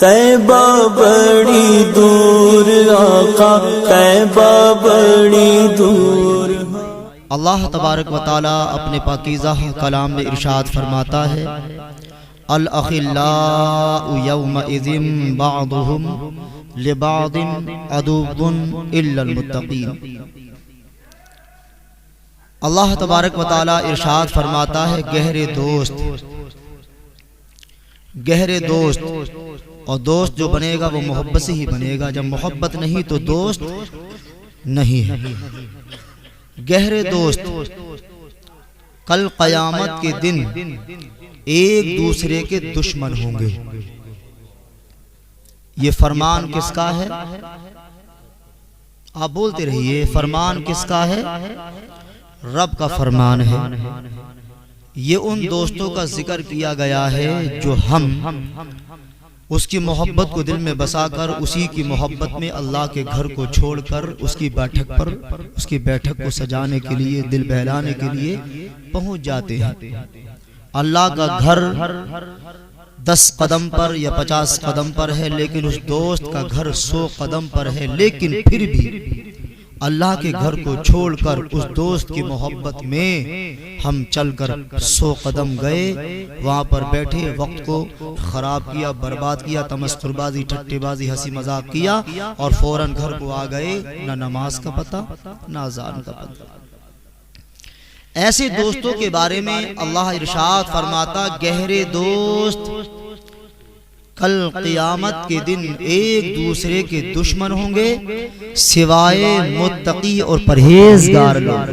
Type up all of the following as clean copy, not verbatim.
तैबा बड़ी दूर आका, तैबा बड़ी दूर। अल्लाह तबारक व तआला अपने पाकीज़ा कलाम में इरशाद फरमाता है, अल अखिल्लाउ यौमइज़िन बअदुहुम लिबअदिन अदुव्वुन इल्लल मुत्तक़ीन। अल्लाह तबारक व तआला इरशाद फरमाता है, गहरे दोस्त और दोस्त जो बनेगा वो मोहब्बत से ही बनेगा। जब मोहब्बत नहीं तो दोस्त नहीं है। गहरे दोस्त कल क़यामत के दिन एक दूसरे के दुश्मन होंगे। ये फरमान किसका है? आप बोलते रहिए, फरमान किसका है? रब का फरमान है। ये उन दोस्तों का जिक्र किया गया है जो हम उसकी मोहब्बत को दिल में बसाकर उसी की मोहब्बत में अल्लाह के घर को छोड़कर उसकी बैठक को सजाने के लिए, दिल बहलाने के लिए पहुंच जाते हैं। अल्लाह का घर 10 कदम पर या 50 कदम पर है, लेकिन उस दोस्त का घर 100 कदम पर है। लेकिन फिर भी अल्लाह के घर को छोड़कर उस दोस्त की मोहब्बत में हम चलकर 100 कदम गए, वहाँ पर बैठे, वक्त को खराब किया, बर्बाद किया, तमस्कुरबाजी, ठट्टेबाजी, हंसी मजाक किया और फौरन घर को आ गए। ना नमाज का पता, ना अज़ान का पता। ऐसे दोस्तों के बारे में अल्लाह इरशाद फरमाता, गहरे दोस्त कल क़यामत के दिन एक दूसरे के दुश्मन होंगे सिवाय मुत्तकी और परहेजगार लोग।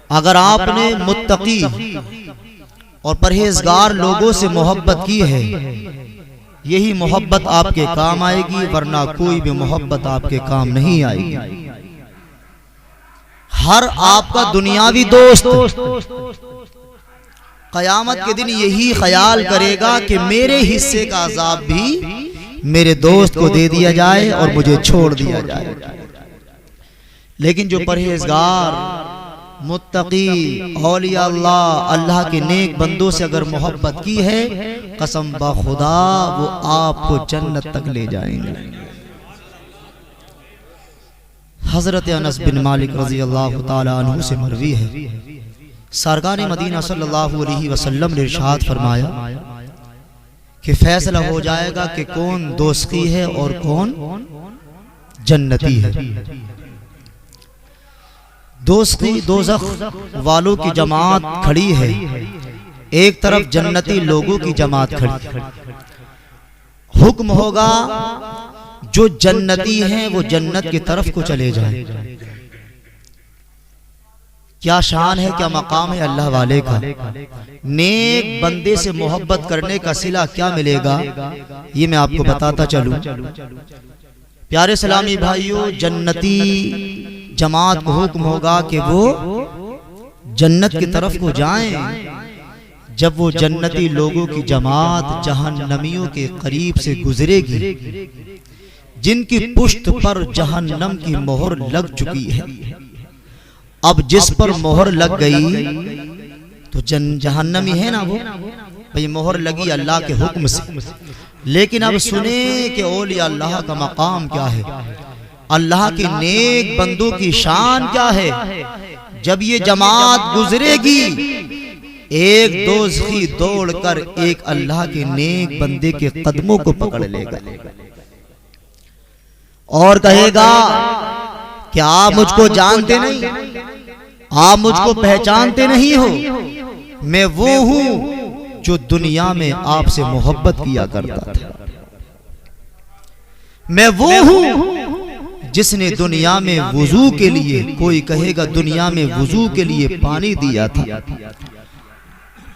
अगर आपने मुत्तकी और परहेजगार लोगों से मोहब्बत की है, यही मोहब्बत आपके काम आएगी, वरना कोई भी मोहब्बत आपके काम नहीं आएगी। हर आपका दुनियावी दोस्त क़यामत के दिन यही ख्याल करेगा कि मेरे हिस्से का अजाब भी मेरे दोस्त को दे दिया जाए और मुझे छोड़ दिया जाए। लेकिन जो परहेजगार, मुत्तकी, औलिया अल्लाह के नेक बंदों से अगर मोहब्बत की है, कसम बा खुदा वो आपको जन्नत तक ले जाएंगे। हजरत अनस बिन मालिक रज़ी अल्लाह तआला अन्हु से मरवी है, सरकार मदीना सल्लल्लाहु अलैहि वसल्लम ने इरशाद फरमाया कि फैसला हो जाएगा कि कौन दोस्ती है और कौन जन्नती है। दोस्ती दोज़ख वालों की जमात खड़ी है, एक तरफ जन्नती लोगों की जमात खड़ी। हुक्म होगा जो जन्नती हैं वो जन्नत की तरफ को चले जाएं। क्या शान है, क्या मकाम है अल्लाह वाले का। नेक बंदे से मोहब्बत करने का सिला क्या मिलेगा, ये मैं आपको बताता चलूं। प्यारे सलामी भाइयों, जन्नती जमात को हुक्म होगा कि वो जन्नत की तरफ को जाएं। जब वो जन्नती लोगों की जमात जहन्नमियों के करीब से गुजरेगी, जिनकी पुश्त पर जहन्नम की मोहर लग चुकी है, अब जिस पर मोहर लग गई तो जहन्नमी है ना, वो भाई मोहर लगी अल्लाह के हुक्म से। लेकिन अब सुने कि औलिया अल्लाह का मकाम क्या है, अल्लाह के नेक बंदों की शान क्या है। जब ये जमात गुजरेगी, एक दोज़खी दौड़कर एक अल्लाह के नेक बंदे के कदमों को पकड़ लेगा और कहेगा कि आप मुझको जानते नहीं, आप मुझको पहचानते नहीं हो, मैं वो हूं जो दुनिया में आपसे मोहब्बत किया करता था। मैं वो हूं जिसने दुनिया में वुजू के लिए, कोई कहेगा दुनिया में वुजू के लिए पानी दिया था,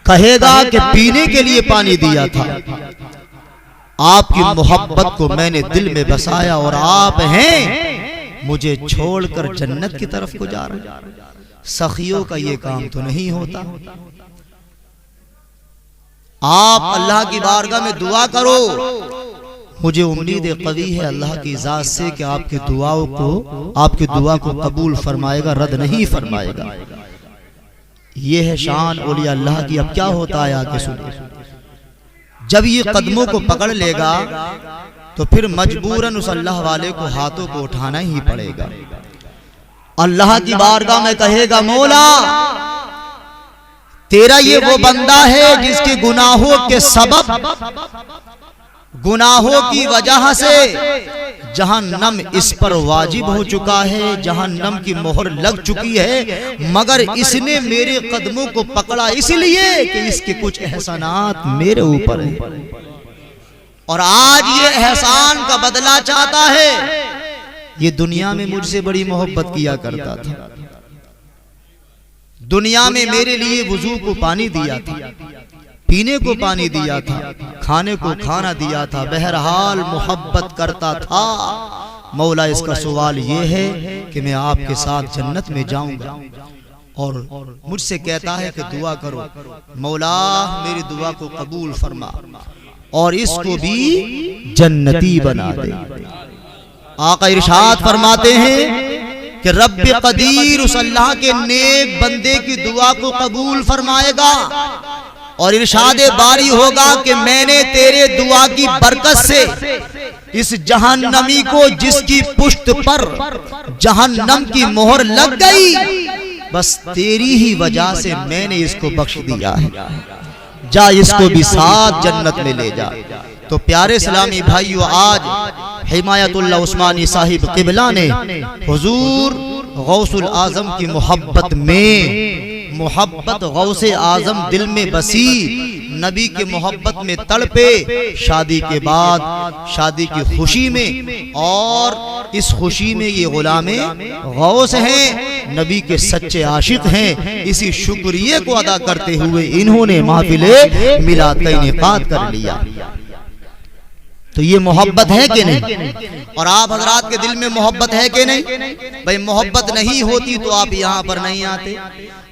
कहेगा कि पीने के लिए पानी दिया था। आपकी मोहब्बत को मैंने दिल में बसाया और आप हैं मुझे छोड़कर जन्नत की तरफ को जा रहे। सखियों का ये काम तो नहीं होता। आप अल्लाह की बारगाह में दुआ करो, मुझे उम्मीद कवी है अल्लाह की ज़ात से कि आपकी दुआ को कबूल फरमाएगा, रद्द नहीं फरमाएगा। ये है शान औलिया अल्लाह की। अब क्या होता है आगे सुनिए। जब ये कदमों को पकड़ लेगा तो फिर मजबूरन उस अल्लाह वाले को हाथों को उठाना ही पड़ेगा। अल्लाह की बारगाह में कहेगा, मौला तेरा ये वो बंदा है जिसके गुनाहों के सबब, गुनाहों की वजह से जहन्नम इस पर वाजिब हो चुका है, जहन्नम की मोहर लग चुकी है, मगर इसने मेरे कदमों को पकड़ा इसलिए कि इसके कुछ एहसानात मेरे ऊपर हैं और आज ये एहसान का बदला चाहता है। ये दुनिया में मुझसे बड़ी मोहब्बत किया करता था, दुनिया में मेरे लिए वुजू को पानी दिया था, पीने को पानी दिया था, खाने को खाना दिया था, बहरहाल मोहब्बत करता था। मौला इसका सवाल ये है कि मैं आपके साथ जन्नत में जाऊंगा और मुझसे कहता है कि दुआ करो, मौला मेरी दुआ को कबूल फरमा और इसको भी जन्नती बना दे। आका इरशाद फरमाते हैं कि रब्ब कदीर उस अल्लाह के नेक बंदे की दुआ को कबूल फरमाएगा और इरशाद बारी होगा कि मैंने तेरे दुआ की बरकत से इस जहन्नमी को जिसकी पुश्त पर जहन्नम की मोहर लग गई, बस तेरी ही वजह से मैंने इसको बख्श दिया है, जा इसको भी साथ जन्नत में ले जा। तो प्यारे इस्लामी भाइयों, आज हिमायतुल्लाह उस्मानी साहिब किबला ने हुजूर गौसुल आजम की मोहब्बत में, मोहब्बत गौसे आजम दिल में बसी, नबी के मोहब्बत में तड़पे, शादी के बाद शादी की खुशी में, और इस खुशी में ये गुलामे गौस हैं, नबी के सच्चे आशिक हैं। इसी शुक्रिया को अदा करते हुए इन्होंने महफिले मिलाद का इनेकाद कर लिया। तो ये मोहब्बत है कि नहीं? और आप हजरात के दिल में मोहब्बत है कि नहीं? भाई मोहब्बत नहीं होती तो आप यहाँ पर नहीं आते।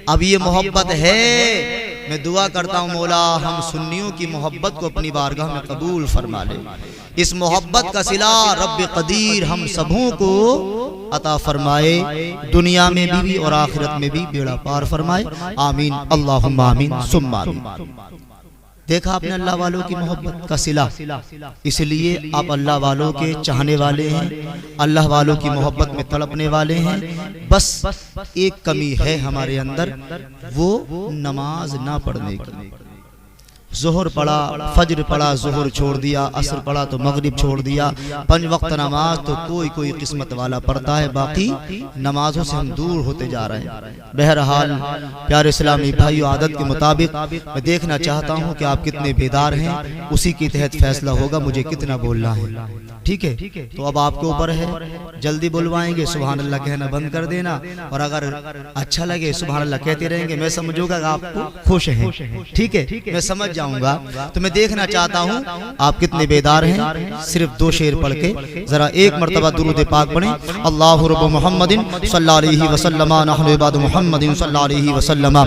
अब ये मोहब्बत है, मैं दुआ करता हूँ मौला हम सुन्नियों की मोहब्बत को अपनी बारगाह में कबूल फरमा ले। इस मोहब्बत का सिला रब्ब कदीर हम सबों को अता फरमाए, दुनिया में भी और आखिरत में भी बेड़ा पार फरमाए। आमीन, अल्लाहुम्मा आमीन सुम्मा आमीन। देखा आपने अल्लाह वालों की मोहब्बत का सिला, इसलिए आप अल्लाह वालों के चाहने वाले हैं, अल्लाह वालों की मोहब्बत में तड़पने वाले हैं। बस एक कमी है हमारे अंदर, वो नमाज ना पढ़ने की। जोहर पढ़ा, फज्र पढ़ा, जोहर छोड़ दिया, असर पढ़ा तो मगरिब छोड़ दिया, 5 वक्त नमाज तो कोई किस्मत वाला पढ़ता है, बाकी नमाजों से हम दूर होते जा रहे हैं। बहरहाल प्यारे इस्लामी भाइयों, आदत के मुताबिक मैं देखना चाहता हूं कि आप कितने बेदार हैं, उसी के तहत फैसला होगा मुझे कितना बोलना है। ठीक है, तो अब आपके ऊपर है, जल्दी बुलवाएंगे सुभान अल्लाह कहना बंद कर देना, और अगर अच्छा लगे सुभान अल्लाह कहते रहेंगे, मैं समझूंगा आपको खुश हैं। ठीक है, मैं समझ जाऊंगा। तो मैं देखना चाहता हूं आप कितने बेदार हैं। सिर्फ 2 शेर पढ़ के जरा एक मर्तबा दुरूद पाक पढ़ें। अल्लाहु रब्बु मुहम्मदिन सल्लल्लाहु अलैहि वसल्लम नहनु इबादु मुहम्मदिन सल्लल्लाहु अलैहि वसल्लम।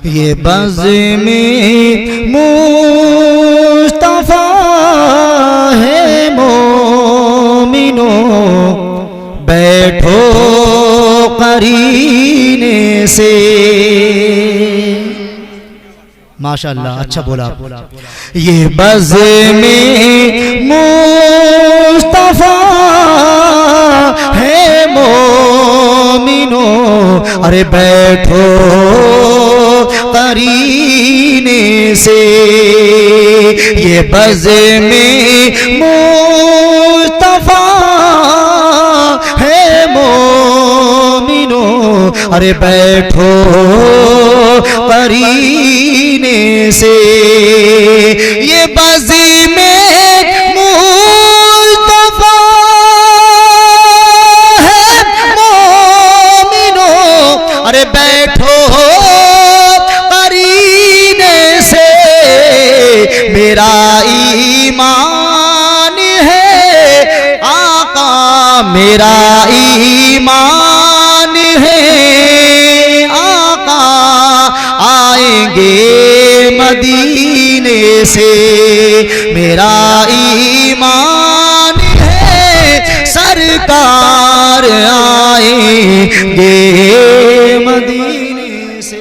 ये बज़ में मुस्तफा है मोमिनो, बैठो करीने से। माशाअल्लाह, अच्छा बोला। ये बज़ में मुस्तफा है मोमिनो, अरे बैठो करीने से। ये बज़ में मुस्तफा है मोमिनो, अरे बैठो करीने से। ये बज़ी में मुस्तफा है मोमिनो, अरे बैठो करीने से। मेरा ईमान है आका, मेरा ईमान है आका, आएंगे मदीने से। मेरा ईमान है सरकार आएंगे मदीने से।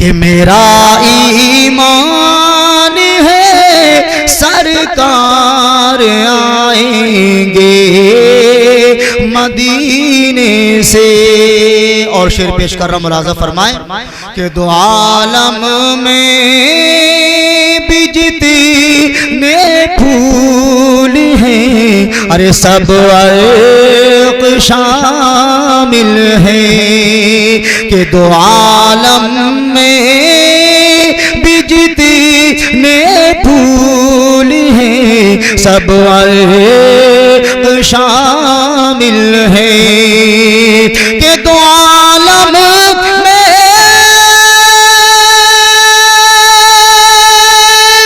कि मेरा ईमान है सरकार आएंगे मदीने से। और शेर पेश कर रहा, मुलाजा फरमाए कि दो आलम में भी जितने फूल हैं, अरे सब अर्क शामिल हैं। कि दो आलम में भी जितने फूल हैं, सब अर्क शामिल हैं। कि दो आलम में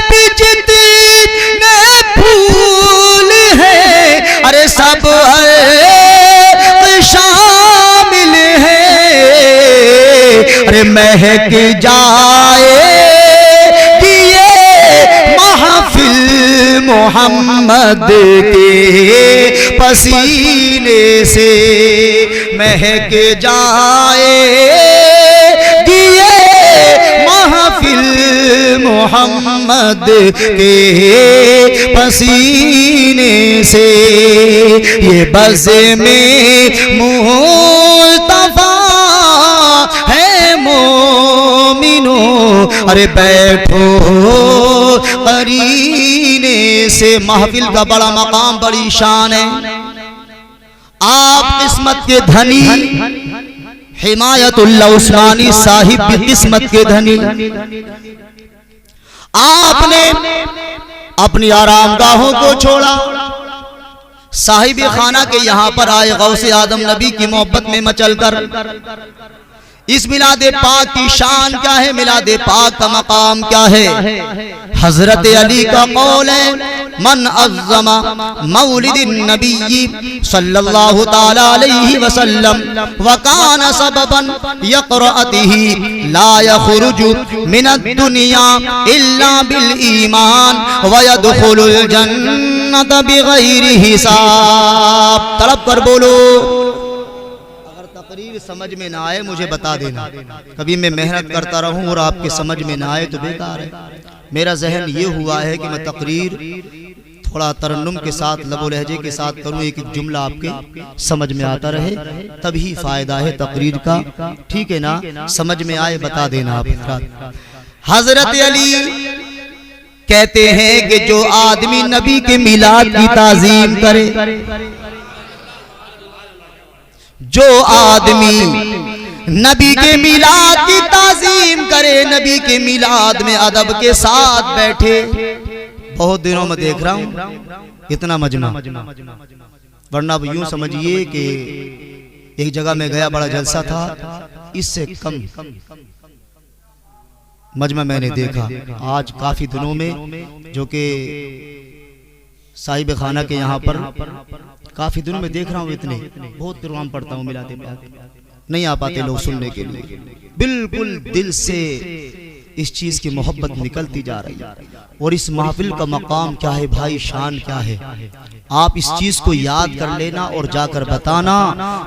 भी जितने फूल हैं, अरे सब शामिल हैं। अरे महक जाए कि ये महफिल मोहम्मद के पसीने से, महक जाए कि ये महफिल मोहम्मद के पसीने से। ये बज़े में मुस्तफा है मोमिनो, अरे बैठो करीने से। महफिल का बड़ा मकाम, बड़ी शान है। आप किस्मत के धनी, हिमायतुल्लाह उस्मानी साहिब भी किस्मत के धनी। आपने अपनी आरामगाहों को छोड़ा, साहिब खाना के यहां पर आए, गौसे आदम नबी की मोहब्बत में मचलकर। इस मिलादे पाक की शान क्या है, मिलादे पाक का मकाम क्या है। हजरत अली का कौल है, मन अज़्ज़मा मौलिदिन नबी सल्लल्लाहु ताला अलैहि वसल्लम व कान सबबन यक़रअतिही ला यख़रुजु मिनद दुनिया इल्ला बिल ईमान व यदखुलुल जन्नत बिगैरि हिसाब। तड़प कर बोलो। तकरीर समझ में ना आए मुझे बता देना, कभी मैं मेहनत करता रहूं और आपके समझ में ना आए तो बेकार है। मेरा जहन ये हुआ है कि मैं तकरीर थोड़ा तरन्नुम के साथ, लबो लहजे के साथ करूं, एक एक जुमला आपके समझ में आता रहे, तभी फायदा है तकरीर का। ठीक है ना, समझ में आए बता देना आप। हजरत अली कहते हैं कि जो आदमी नबी के मिलाद की ताजीम करे, जो आदमी नबी के मिलाद की ताजीम करे, नबी के मिलाद में अदब के साथ बैठे। बहुत दिनों में देख रहा हूं इतना मजमा, वरना अब यूं समझिए कि एक जगह में गया, बड़ा जलसा था, इससे कम मजमा मैंने देखा आज काफी दिनों में, जो कि साहिब खाना के यहाँ पर काफी दिनों में देख रहा हूँ। इतने बहुत प्रोग्राम पढ़ता हूँ मिलाते नहीं आ पाते लोग सुनने के लिए। बिल्कुल दिल से इस चीज की मोहब्बत निकलती जा रही है। और इस महफिल का मकाम क्या है भाई, शान क्या है, आप इस चीज को याद कर लेना और जाकर बताना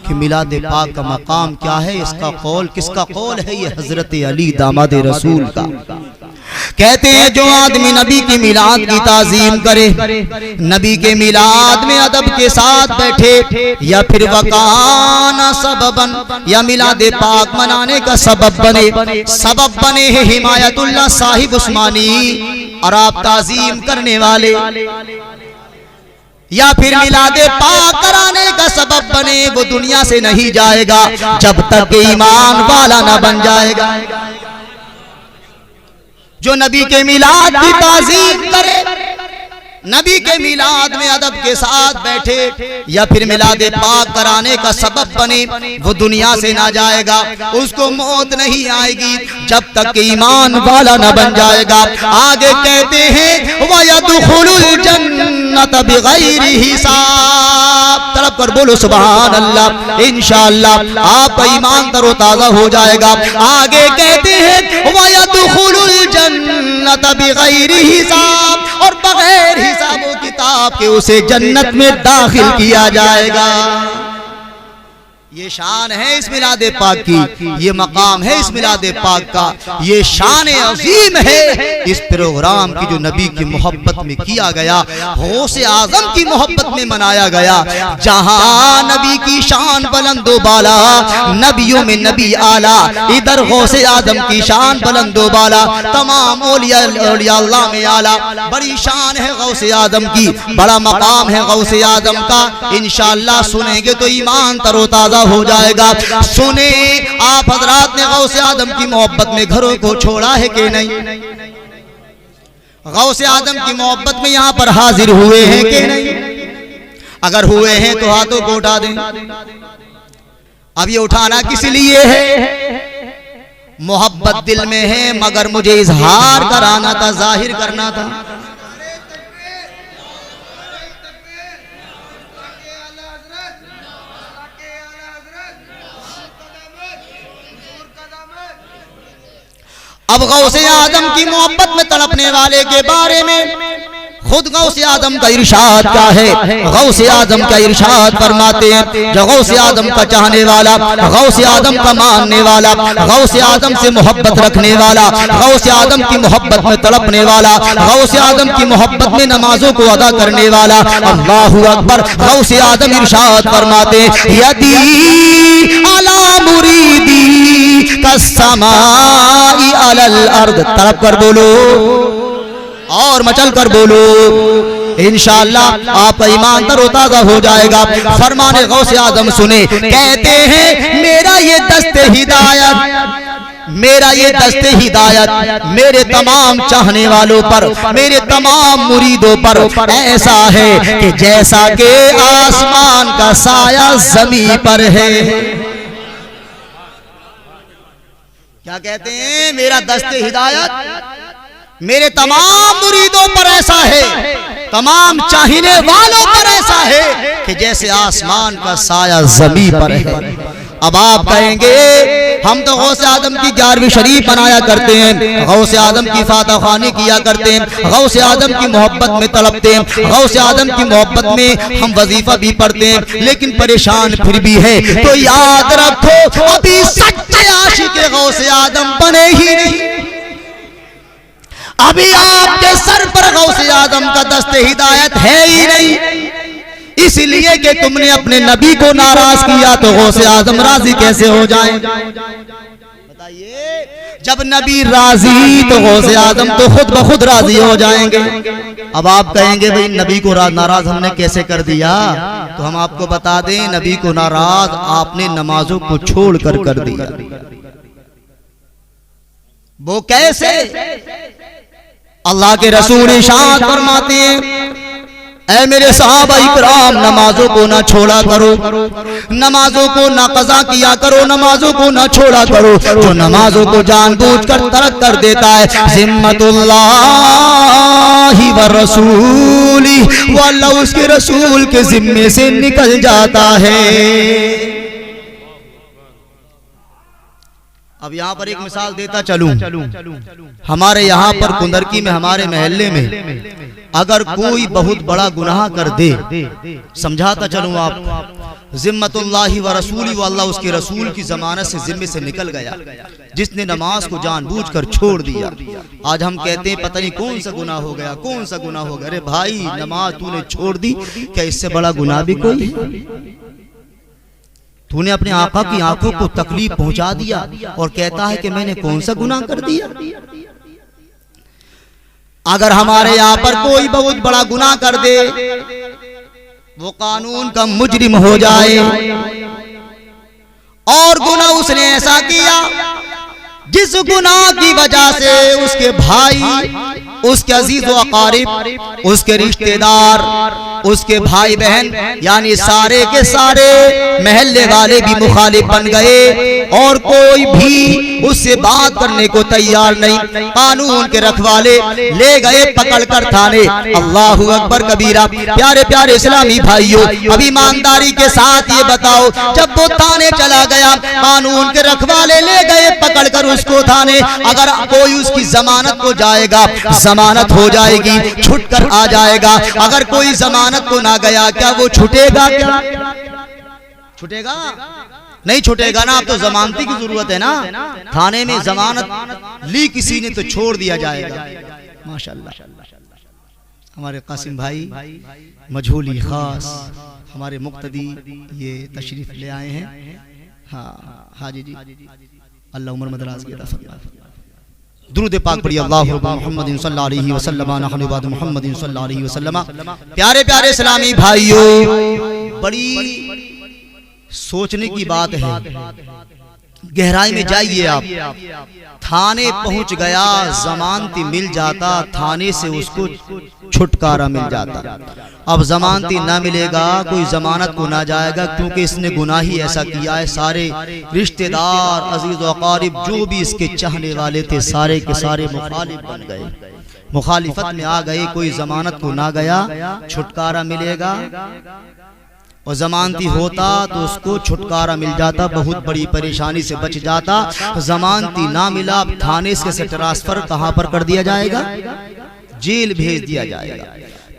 कि मिलाद पाक का मकाम क्या है। इसका कौल किसका कौल है? ये हजरत अली दामाद रसूल का। कहते हैं जो आदमी नबी की मिलाद की ताजीम करे, नबी के मिलाद में अदब के साथ बैठे, या फिर वकाना सबबन, या मिलाद पाक मनाने का सबब बने है हिमायतुल्लाह साहिब उस्मानी और आप ताजीम करने वाले, या फिर मिलादे पाक कराने का सबब बने, वो दुनिया से नहीं जाएगा जब तक ईमान वाला न बन जाएगा। जो नबी के मिलाद की ताज़ीम करे, नबी के मिलाद में अदब के साथ बैठे, या फिर मिलाद पाक कराने का सबब बने, वो दुनिया से ना जाएगा, उसको मौत नहीं आएगी जब तक ईमान वाला न बन जाएगा। आगे कहते हैं वयदखुलुल जन्नत बिगैरि हिसाब। तड़प कर बोलो सुभान अल्लाह। इंशाअल्लाह आपका ईमान तरोताजा हो जाएगा। आगे कहते हैं वयदखुलुल जन्नत बिगैरि हिसाब, और बगैर हिसाबो किताब के उसे जन्नत में दाखिल किया जाएगा। ये शान है इस मिलादे पाक की, ये मकाम है इस मिलादे पाक का, ये शान अजीम है इस प्रोग्राम की जो नबी की मोहब्बत में किया गया, गौसे आजम की मोहब्बत में मनाया गया। जहां नबी की शान बुलंदो बाला, नबियों में नबी आला, इधर गौसे आजम की शान बुलंदो बाला, तमाम औलिया अल्लाह में आला। बड़ी शान है गौसे आजम की, बड़ा मकाम है गौसे आजम का। इंशाअल्लाह सुनेंगे तो ईमान तरोताजा हो जाएगा। सुने आप हजरात ने गौसे आदम की मोहब्बत में घरों को छोड़ा है कि नहीं? गौसे आदम की मोहब्बत में यहां पर हाजिर हुए हैं कि नहीं? अगर हुए हैं तो हाथों को उठा दें। अब ये उठाना किस लिए है? मोहब्बत दिल में है, मगर मुझे इजहार कराना था, जाहिर करना था। अब गौसे आदम की मोहब्बत में तड़पने वाले के बारे में खुद गौसे आदम का इरशाद क्या है? गौसे आदम का इरशाद फरमाते हैं, जो गौसे आदम का चाहने वाला, गौसे आदम का मानने वाला, गौसे आदम से मोहब्बत रखने वाला, गौसे आदम की मोहब्बत में तड़पने वाला, गौसे आदम की मोहब्बत में नमाजों को अदा करने वाला, अल्लाहु अकबर। गौसे आदम इरशाद फरमाते, यदी अला मुरीदी कस्समाई अलल अर्द, तड़प कर बोलो और मचल कर बोलो, इंशाअल्लाह आपका ईमान तरोताजा हो जाएगा। फरमाने गौसे आदम सुने, कहते हैं मेरा ये दस्ते हिदायत, मेरा ये दस्ते हिदायत मेरे तमाम चाहने वालों पर, मेरे तमाम मुरीदों पर ऐसा है कि जैसा कि आसमान का साया जमीन पर है। क्या कहते हैं? मेरा दस्ते हिदायत मेरे तमाम मुरीदों पर ऐसा है, तमाम चाहने वालों पर ऐसा है कि जैसे आसमान का साया जमीन पर है। अब आप कहेंगे हम तो गौसे आदम की 11वीं शरीफ बनाया करते हैं, गौसे आदम की फातह ख़्वानी किया करते हैं, गौसे आदम की मोहब्बत में तड़पते हैं, गौसे आदम की मोहब्बत में हम वजीफा भी पढ़ते हैं, लेकिन परेशान फिर भी है। तो याद रखो, अभी सच्चे आशिक़ गौसे आदम बने ही नहीं। अभी आपके सर पर गौसे आदम का दस्ते हिदायत है ही नहीं, इसलिए कि तुमने अपने नबी को नाराज किया तो गौसे आदम राजी कैसे हो जाएं? बताइए, जब नबी राजी तो गौसे आदम तो खुद ब खुद राजी हो जाएंगे। अब आप कहेंगे भाई नबी को नाराज हमने कैसे कर दिया? तो हम आपको बता दें, नबी को नाराज आपने नमाजों को छोड़कर कर दिया। वो कैसे? अल्लाह के रसूल इरशाद फरमाते हैं, ऐ मेरे सहाबा इकराम, नमाजों को ना छोड़ा करो, नमाजों को ना कज़ा किया करो, नमाजों को ना छोड़ा करो। जो नमाजों को जानबूझकर तर्क कर देता है, ज़िम्मतुल्लाहि व रसूली, वो अल्लाह उसके रसूल के जिम्मे से निकल जाता है। अब यहाँ पर एक मिसाल देता चलूं, हमारे यहाँ पर कुंदरकी में, हमारे महल्ले में अगर कोई बहुत बड़ा गुनाह कर दे, समझाता चलूं आप, ज़िम्मतुल्लाहि व रसूली, वो अल्लाह उसके रसूल की जमानत से जिम्मे से निकल गया, जिसने नमाज को जानबूझकर छोड़ दिया। आज हम कहते हैं पता नहीं कौन सा गुनाह हो गया, कौन सा गुनाह हो गया। अरे भाई, नमाज तूने छोड़ दी, क्या इससे बड़ा गुनाह भी कोई है? तूने अपने आका की आंखों को तकलीफ पहुंचा दिया और कहता है कि मैंने कौन सा गुनाह कर दिया। अगर हमारे यहाँ पर कोई बहुत बड़ा गुनाह कर दे, वो कानून का मुजरिम हो जाए, और गुनाह उसने ऐसा किया जिस गुनाह की वजह से उसके भाई, उसके अजीज व अकारिब, उसके रिश्तेदार, उसके भाई बहन, यानी सारे के सारे महल्ले वाले भी मुखालिफ बन गए, और कोई भी उससे बात करने को तैयार नहीं। कानून के रखवाले ले गए पकड़कर थाने। अल्लाहु अकबर कबीरा। प्यारे प्यारे इस्लामी भाइयों, अब ईमानदारी के साथ ये बताओ, जब वो थाने चला गया, कानून के रखवाले ले गए पकड़कर उसको थाने, अगर कोई उसकी जमानत को जाएगा, जमानत हो जाएगी, छुट कर आ जाएगा। अगर कोई जमानत को ना गया, क्या वो छुटेगा? क्या छुटेगा नहीं, छुटेगा ना। अब तो जमानती की जरूरत है ना। थाने में जमानत ली किसी ने तो छोड़ दिया जाएगा। माशाअल्लाह हमारे कासिम भाई मजहूली खास हमारे मुक्तदी ये तशरीफ ले आए हैं। हाँ हाजी जी, अल्लाह उम्र मदराज की अता फरमाए। दुरूद पाक पढ़िए, अल्लाहु मुहम्मदिन सल्लल्लाहु अलैहि वसल्लम नहनु बाद मुहम्मदिन सल्लल्लाहु अलैहि वसल्लम। प्यारे प्यारे इस्लामी भाइयों, बड़ी सोचने की बात है, गहराई में जाइए आप। थाने पहुंच गया, जमानती मिल जाता, थाने से उसको छुटकारा मिल जाता। अब जमानती ना मिलेगा, कोई जमानत को ना जाएगा, क्योंकि इसने गुनाह ही ऐसा किया है। सारे रिश्तेदार अजीज व अकारिब जो भी इसके चाहने वाले थे सारे के सारे मुखालिफ बन गए, मुखालिफत में आ गए। कोई जमानत को ना गया, छुटकारा मिलेगा। और जमानती होता तो उसको छुटकारा मिल जाता, बहुत बड़ी परेशानी से बच जाता। जमानती ना मिला, अब थाने से ट्रांसफर कहां पर कर दिया जाएगा? जेल भेज दिया जाएगा।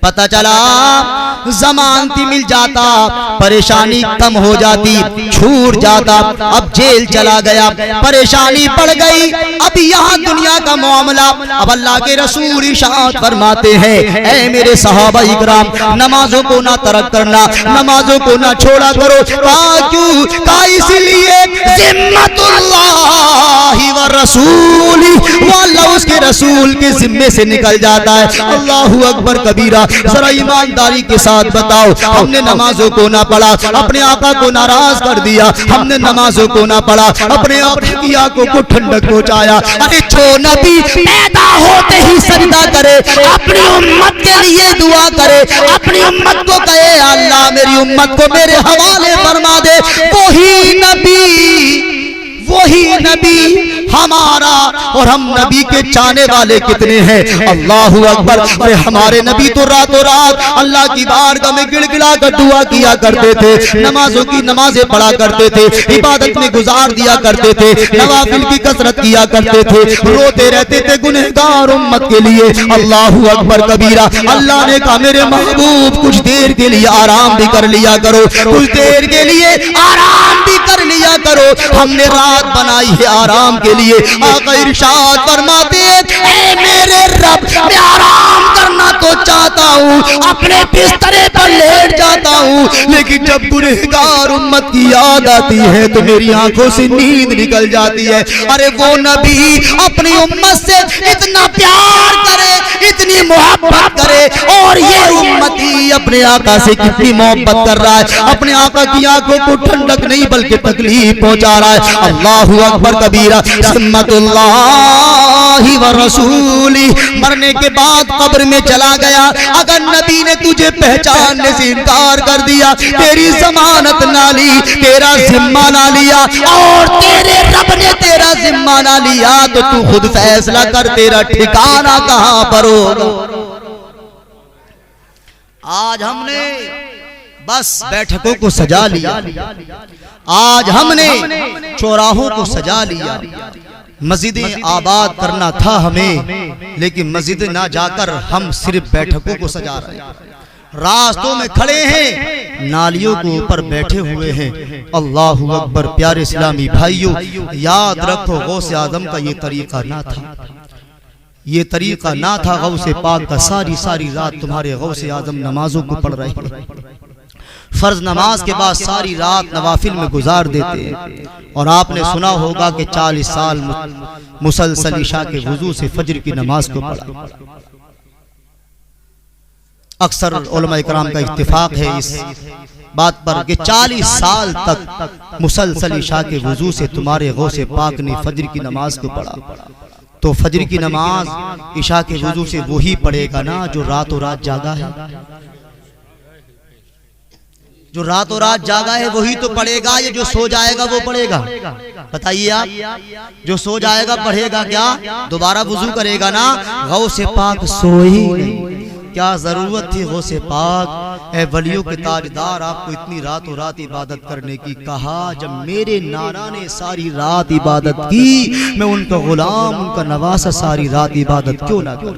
पता चला जमानती मिल जाता, परेशानी कम हो जाती, छूट जाता। अब जेल चला गया, परेशानी बढ़ गई। अब यहाँ दुनिया का मामला। अब अल्लाह के रसूल इरशाद फरमाते हैं, ऐ मेरे सहाबा इकराम, नमाजों को ना तर्क करना, नमाजों को ना छोड़ा करो। क्यों? इसलिए जिम्मतुल्लाहि व रसूली, वो अल्लाह उसके रसूल के जिम्मे से निकल जाता है। अल्लाहु अकबर कबीरा। जरा ईमानदारी के साथ बताओ, हमने नमाजों को ना पढ़ा, अपने आका को नाराज कर दिया। हमने नमाजों को ना पढ़ा, अपने आका की आंखों को ठंडक पहुंचाया। अरे जो नबी पैदा होते ही सजदा करे, अपनी उम्मत के लिए दुआ करे, अपनी उम्मत को कहे अल्लाह मेरी उम्मत को मेरे हवाले फरमा दे, वही नबी हमारा। और हम नबी के चाहने वाले कितने हैं? अल्लाहु अकबर। अरे हमारे नबी तो रातों रात अल्लाह की बारगाह में गिड़गिड़ा कर दुआ किया करते थे, नमाजों की नमाजें पढ़ा करते थे, इबादत में गुजार दिया करते थे, नवाफिल की कसरत किया करते थे, रोते रहते थे गुनहगार उम्मत के लिए। अल्लाहु अकबर कबीरा। अल्लाह ने कहा मेरे महबूब कुछ देर के लिए आराम भी कर लिया करो, कुछ देर के लिए आराम भी कर लिया करो। हमने रात बनाई है आराम के लिए। आका इरशाद फरमाते हैं, ऐ मेरे रब, मैं आराम करना तो चाहता हूँ, अपने बिस्तरे पर लेट जाता हूँ, लेकिन जब गुनहगार उम्मत की याद आती है तो मेरी आंखों से नींद निकल जाती है। अरे वो नबी अपनी उम्मत से इतना प्यार करे, इतनी मोहब्बत करे, और ये उम्मती अपने आका से कितनी मोहब्बत कर रहा है। अपने आका की आंखों को ठंडक नहीं बल्कि तकलीफ पहुंचा रहा है। अल्लाहु अकबर कबीरा। सुन्नतुल्लाहि व रसूली। मरने के बाद कब्र में चला गया, अगर नबी ने तुझे पहचानने से इनकार कर दिया, तेरी जमानत ना ली, तेरा जिम्मा ना लिया, और तेरे रब ने तेरा जिम्मा ना लिया, तो तू खुद फैसला कर तेरा ठिकाना कहां पर होगा। आज हमने बस बैठकों को सजा लिया, आज हमने चौराहों को सजा लिया। मस्जिदें आबाद करना था हमें, लेकिन मस्जिद ना जाकर हम सिर्फ बैठकों को सजा रहे हैं। रास्तों में खड़े हैं, नालियों के ऊपर बैठे हुए हैं। अल्लाहु अकबर। प्यारे इस्लामी भाइयों, याद रखो गौसे आजम का ये तरीका ना था, ये तरीका ना था गौसे पाक का। सारी सारी रात तुम्हारे गौसे आजम नमाजों को पढ़ रहे हैं, फर्ज नमाज के बाद सारी रात नवाफिल में गुजार देते हैं। और आपने सुना होगा कि 40 साल मुसलसल इशा के वुजू से फजर की नमाज को पढ़ा। अक्सर उलमा इकराम का इत्तिफाक है इस बात पर कि 40 साल तक मुसलसल इशा के वुजू से तुम्हारे गौसे पाक ने फजर की नमाज को पढ़ा। तो फजर की नमाज इशा के वुजू से वही पढ़ेगा ना जो रातों रात जागा है। जो रातों रात जागा है वही तो पढ़ेगा, ये जो सो जाएगा वो पढ़ेगा? बताइए आप, जो सो जाएगा पढ़ेगा क्या? दोबारा वुजू करेगा ना। गौसे पाक सोई नहीं, क्या जरूरत थी गौसे पाक, ए वलियों के ताजदार, आपको इतनी रातों रात इबादत करने की? कहा जब मेरे नाना ने सारी रात इबादत की, मैं उनका गुलाम, उनका नवासा सारी रात इबादत क्यों ना करूं?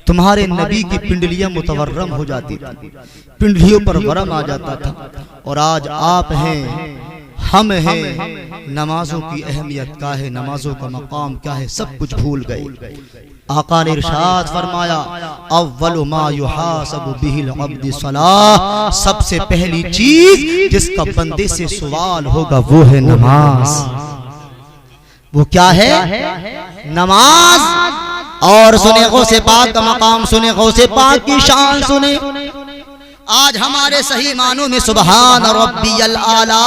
तुम्हारे नबी की पिंडलियां मुतवर्रम हो जाती थी, पिंडलियों पर वरम आ जाता था। और आज आप हैं, हम हैं, नमाजों की अहमियत क्या है, नमाजों का मकाम क्या है, सब कुछ भूल गए। आका ने इरशाद फरमाया, अव्वलु मा युहासबु बिहिल अब्दु सलाह, सबसे पहली चीज जिसका बंदे से सवाल होगा वो है नमाज। वो क्या है? नमाज। और सुने गौसे पाक का मकाम, सुने गौसे पाक की शान सुने। आज हमारे सही मानों में सुबहान रब्बियल आला,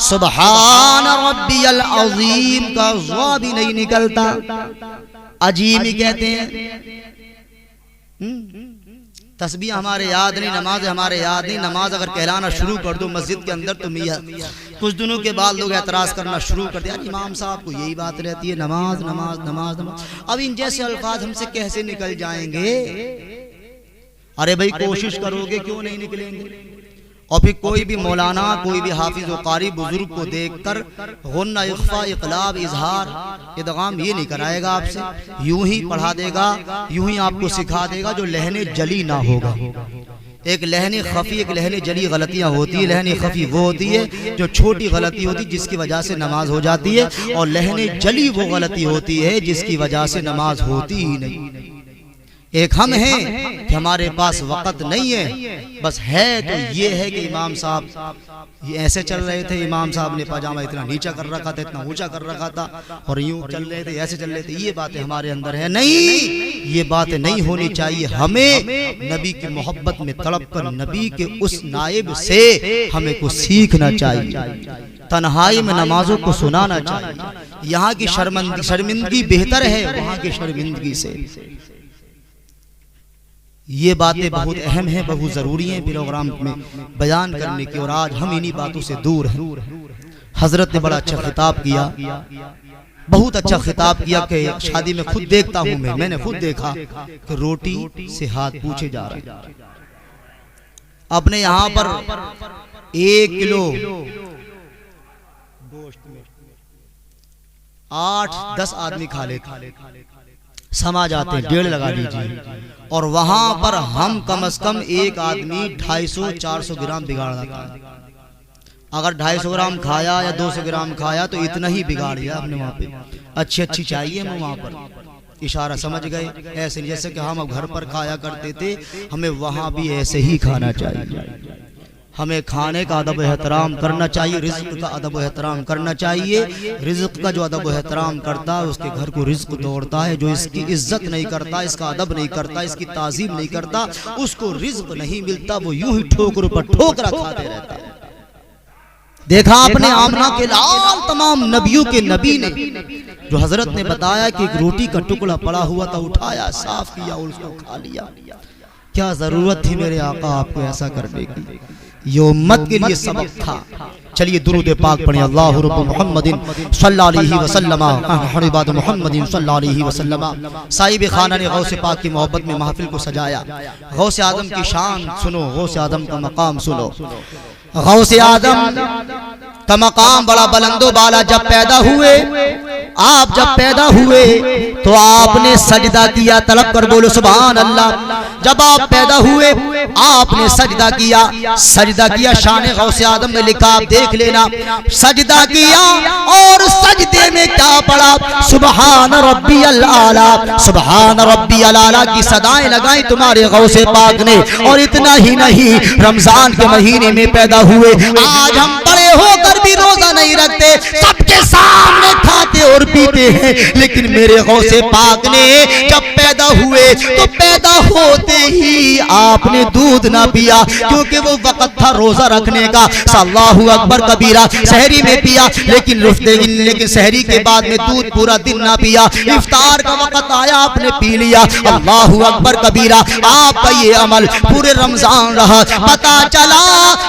सुबहान रब्बियल अजीम का ज़ भी नहीं निकलता, अजीम ही कहते हैं। तस्बीह हमारे याद नहीं, नमाज हमारे याद नहीं। नमाज अगर कहलाना शुरू कर दो मस्जिद के अंदर तो मियां कुछ दिनों के बाद लोग एतराज करना शुरू कर दिया, इमाम साहब को यही बात रहती है, नमाज नमाज नमाज नमाज। अब इन जैसे अल्फाज हमसे कैसे निकल जाएंगे? अरे भाई कोशिश करोगे क्यों नहीं निकलेंगे? और फिर कोई भी मौलाना, कोई भी हाफिज व कारी बुजुर्ग को देखकर गुन्ना, इख्फा, इक़लाब, इजहार, इदगाम ये नहीं कराएगा आपसे, यूं ही पढ़ा देगा, यूं ही आपको सिखा देगा जो लहने जली ना होगा। एक लहने खफी, एक लहने जली गलतियां होती है। लहने खफी वो होती है जो छोटी गलती होती है जिसकी वजह से नमाज हो जाती है, और लहने जली वो गलती होती है जिसकी वजह से नमाज होती ही नहीं। एक हम हैं कि हमारे पास वक़्त नहीं है, बस है तो ये है कि इमाम साहब ये ऐसे चल रहे थे, इमाम साहब ने पजामा इतना नीचा कर रखा था, इतना ऊंचा कर रखा था, और यूं चल रहे थे, ऐसे चल रहे थे। ये बातें हमारे अंदर है नहीं, ये बातें नहीं होनी चाहिए। हमें नबी की मोहब्बत में तड़प कर नबी के उस नायब से हमें कुछ सीखना चाहिए, तन्हाई में नमाजों को सुनाना चाहिए। यहाँ की शर्मिंदगी बेहतर है वहाँ की शर्मिंदगी से। ये बातें बहुत अहम हैं, बहुत ज़रूरी हैं प्रोग्राम में बयान करने की, और आज हम इन्हीं बातों से दूर हैं। हजरत ने बड़ा अच्छा खिताब किया, बहुत अच्छा खिताब किया कि शादी में खुद देखता हूँ मैंने खुद देखा कि रोटी से हाथ पूछे जा रहे हैं। अपने यहाँ पर 1 किलो गोश्त में 8-10 आदमी खा लेते, समा जाते हैं, 1.5 लगा लीजिए, और वहां पर हम कम से कम एक आदमी 250-400 ग्राम बिगाड़ जाता है। अगर 250 ग्राम खाया या 200 ग्राम खाया तो इतना ही बिगाड़ दिया हमने। वहाँ पे अच्छी चाहिए, हम वहाँ पर इशारा समझ गए। ऐसे जैसे कि हम अब घर पर खाया करते थे, हमें वहाँ भी ऐसे ही खाना चाहिए। हमें खाने का अदब एहतराम करना चाहिए, रिज़्क़ का अदब एहतराम करना चाहिए। रिज़्क़ का जो अदब एहतराम करता है उसके घर को रिज़्क़ दौड़ता है। जो इसकी इज्जत नहीं करता, इसका अदब नहीं करता, इसकी ताज़ीम नहीं करता, उसको रिज़्क़ नहीं मिलता, वो यूं ही ठोकर पर ठोकरा खाते रहता है। देखा आपने आमना के लाल तमाम नबियों के नबी ने, जो हजरत ने बताया कि एक रोटी का टुकड़ा पड़ा हुआ था, उठाया, साफ किया और उसको खा लिया। क्या जरूरत थी मेरे आका आपको ऐसा करने की? ये उम्मत के लिए सबक था। चलिए दुरूद पाक पढ़ें। अल्लाहु रब्बु मुहम्मदिन सल्लल्लाहु अलैहि वसल्लम हरिबाद मुहम्मदिन सल्लल्लाहु अलैहि वसल्लम। साहिब खाना ने गौसे पाक की मोहब्बत में महफिल को सजाया। गौसे आदम की शान सुनो, गौसे आदम का मकाम सुनो। गौसे आदम का मकाम बड़ा बुलंदो बाला। जब पैदा हुए, आप जब पैदा हुए तो आपने सजदा किया। तलब कर बोलो सुभान अल्लाह। जब आप पैदा हुए आपने सजदा किया, सजदा किया। शान गौसे आदम में लिखा, आप देख लेना, सजदा किया और सजदे में क्या पड़ा? सुभान रब्बियल आला, सुभान रब्बियल आला की सदाएं लगाई तुम्हारे गौसे पाक ने। और इतना ही नहीं, रमजान के महीने में पैदा हुए। आज हम बड़े होकर भी रोजा नहीं रखते, सबके सामने खाते और पीते हैं, लेकिन मेरे गौसे पाक ने जब पैदा हुए तो पैदा होते ही आपने दूध ना पिया, क्योंकि वो वक्त था रोजा रखने का। अल्लाहु अकबर कबीरा, सहरी में पिया, लेकिन सहरी के बाद में दूध पूरा दिन ना पिया। इफ्तार का वक्त आया, आपने पी लिया। अल्लाहु अकबर कबीरा, आपका ये अमल पूरे रमजान रहा। पता चला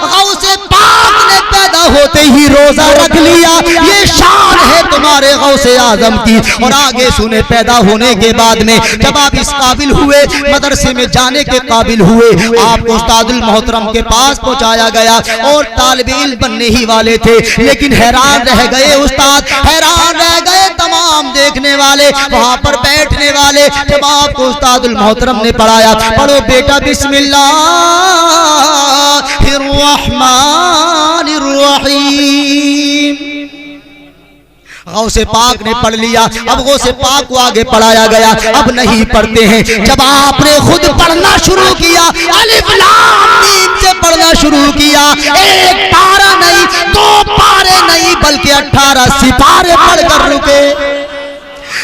गौसे पाक ने पैदा होते ही रोजा रख लिया। ये शान है तुम्हारे गौसे आजम की। और आगे सुने, पैदा होने के बाद में जब आप इस काबिल हुए, मदरसे में जाने के काबिल हुए, आपको उस्तादुल मोहतरम के पास पहुंचाया गया और तालिब इल्म बनने ही वाले थे, लेकिन हैरान रह गए उस्ताद, हैरान रह गए तमाम तमाम देखने वाले, वहां पर बैठने वाले, जब आपको उस्तादुल मोहतरम ने पढ़ाया, पढ़ो बेटा बिस्मिल्लाहिर्रहमानिर्रहीम, गौसे पाक ने पढ़ लिया। अब गौसे पाक को आगे पढ़ाया गया, अब नहीं पढ़ते हैं। जब आपने खुद पढ़ना शुरू किया, अलिफ लाम मीम से पढ़ना शुरू किया, एक पारा नहीं, दो पारे नहीं, बल्कि 18 सिपारे पढ़कर रुके।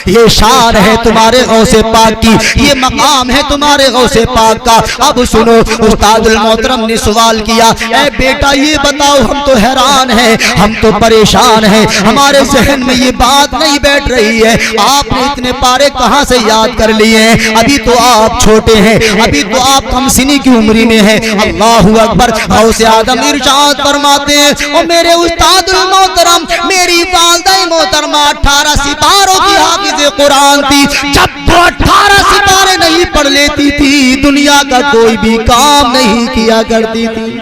ये शान है तुम्हारे गौसे पाक की, ये मकाम है तुम्हारे गौसे पाक का। अब सुनो, उस्तादुल मोहतरम ने सवाल किया, ए बेटा ये बताओ, हम तो हैरान हैं, हम तो परेशान हैं, हमारे जहन में ये बात नहीं बैठ रही है, आपने इतने पारे कहाँ से याद कर लिए हैं? अभी तो आप छोटे हैं, अभी तो आप कमसिनी की उम्र में हैं। अल्लाहु अकबर। गौसे आदम इरशाद फरमाते हैं, और मेरे उस्तादुल मोहतरम, मेरी वालिदा मोहतरमा 18 सिपारों की हाफिज़ कुरान थी। जब वो 18 सिपारे नहीं पढ़ लेती थी, दुनिया का कोई भी काम नहीं किया करती थी।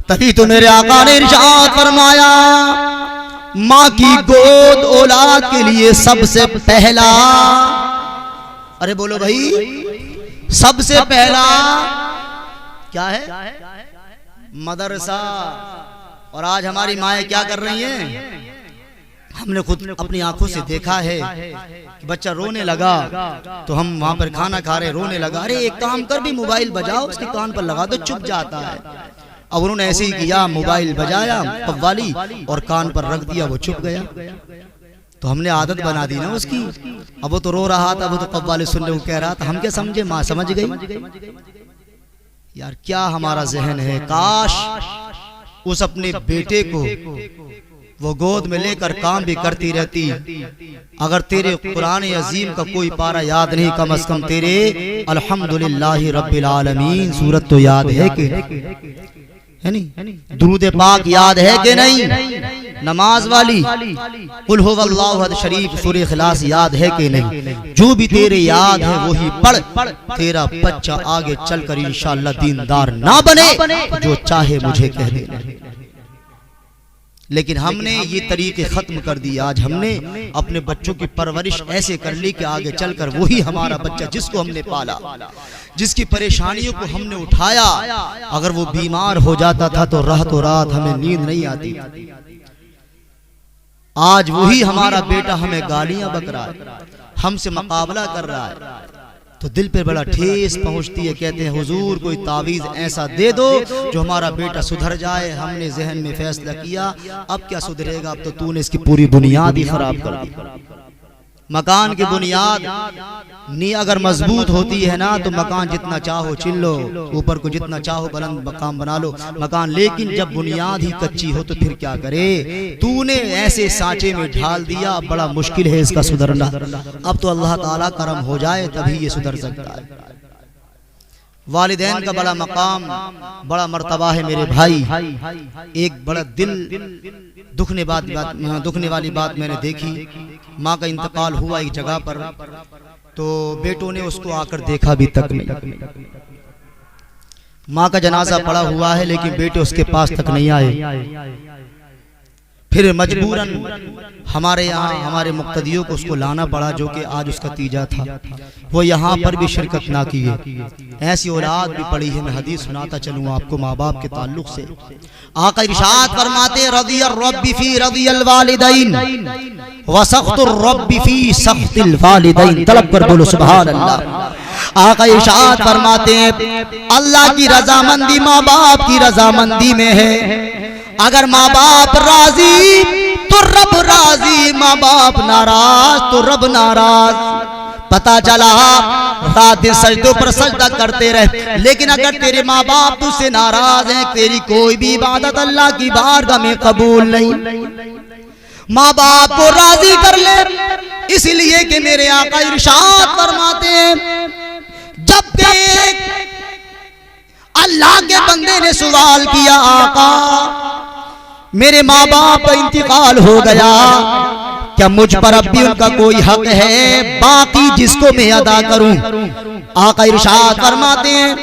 तभी तो मेरे आका ने इरशाद फरमाया, माँ की गोद औलाद के लिए सबसे पहला, अरे बोलो भाई, सबसे पहला क्या है? मदरसा। और आज हमारी माएँ क्या कर रही हैं? हमने खुद अपनी आंखों से देखा है कि बच्चा रोने लगा तो हम वहां पर खाना खा रहे, रोने लगा, अरे एक काम कर, भी मोबाइल बजाओ, उसके कान पर लगा दो, चुप जाता है। अब उन्होंने ऐसे ही किया, मोबाइल बजाया कव्वाली और कान पर रख दिया, वो चुप गया। तो हमने आदत बना दी ना उसकी। अब वो तो रो रहा था, वो तो कव्वाली सुनने को कह रहा था, हम क्या समझे, माँ समझ गई। यार क्या हमारा जहन है, काश उस अपने बेटे को वो गोद में लेकर काम भी करती रहती। अगर तेरे कुरान अजीम का कोई पारा याद नहीं, कम से कम तेरे अल्हम्दुलिल्लाहि रब्बिल आलमीन सूरत तो याद है कि है नहीं, दुरूद पाक याद है कि नहीं, नमाज वाली कुल हुवल्लाहु अहद शरीफ सूरह इखलास याद है कि नहीं, जो भी तेरे याद है वही पढ़। तेरा बच्चा आगे चलकर इंशाअल्लाह दीनदार ना बने, जो चाहे मुझे कह दे। लेकिन हमने ये तरीके खत्म कर दिए। आज हमने अपने बच्चों की परवरिश ऐसे कर ली कि आगे चलकर वही हमारा बच्चा, जिसको हमने पाला, जिसकी परेशानियों को हमने उठाया, अगर वो बीमार हो जाता था तो रात हमें नींद नहीं आती। आज वही हमारा बेटा हमें गालियां बक रहा है, हमसे मुकाबला कर रहा है, तो दिल पे बड़ा ठेस पहुंचती है। कहते हैं हुजूर कोई तावीज़ ऐसा दे दो जो हमारा बेटा सुधर जाए। हमने जहन में फैसला किया, अब क्या सुधरेगा, अब तो तूने इसकी पूरी बुनियाद ही खराब कर दी। मकान की बुनियाद नी अगर मजबूत होती है ना, तो मकान जितना चाहो चिल लो, ऊपर को जितना चाहो बुलंद मकान बना लो मकान, लेकिन जब बुनियाद ही कच्ची हो तो फिर क्या करे। तूने ऐसे सांचे में ढाल दिया, बड़ा मुश्किल है इसका सुधरना। अब तो अल्लाह ताला करम हो जाए तभी ये सुधर सकता है। वालिदैन का बड़ा मकाम, बड़ा मर्तबा है मेरे भाई। एक बड़ा दिल दुखने वाली बात मैंने देखी। माँ का इंतकाल हुआ एक जगह पर, तो बेटों ने उसको आकर देखा भी तक नहीं। माँ का जनाजा पड़ा हुआ है लेकिन बेटे उसके पास तक नहीं आए। फिर मजबूरन हमारे यहाँ हमारे मुक्तदियों को उसको लाना पड़ा, जो कि आज उसका तीजा था। वो यहाँ पर भी शिरकत ना किए। ऐसी औलाद भी पड़ी है। मैं हदीस सुनाता चलूँ आपको माँ बाप के ताल्लुक से। आका इरशाद फरमाते रज़ियर रब्बी फी रज़ियल वालिदैन व सख्तुर रब्बी फी सख्तिल वालिदैन। तलब कर बोलो सुभान अल्लाह। आका इरशाद फरमाते हैं अल्लाह की रजामंदी माँ बाप की रजामंदी में है। अगर माँ बाप राजी तो रब राजी, माँ बाप नाराज तो रब नाराज। पता चला रात दिन सजदों पर सजदा करते रहे, लेकिन अगर तेरे माँ बाप तुझसे नाराज हैं, तेरी कोई भी इबादत अल्लाह की बारगाह में कबूल नहीं। माँ बाप को राजी कर ले, इसलिए कि मेरे आका इरशाद फरमाते हैं जब देख अल्लाह के बंदे ने सवाल किया आका मेरे माँ बाप का इंतकाल हो गया, क्या मुझ पर अब भी उनका कोई हक है बाकी जिसको मैं अदा करूं। आका इरशाद फरमाते हैं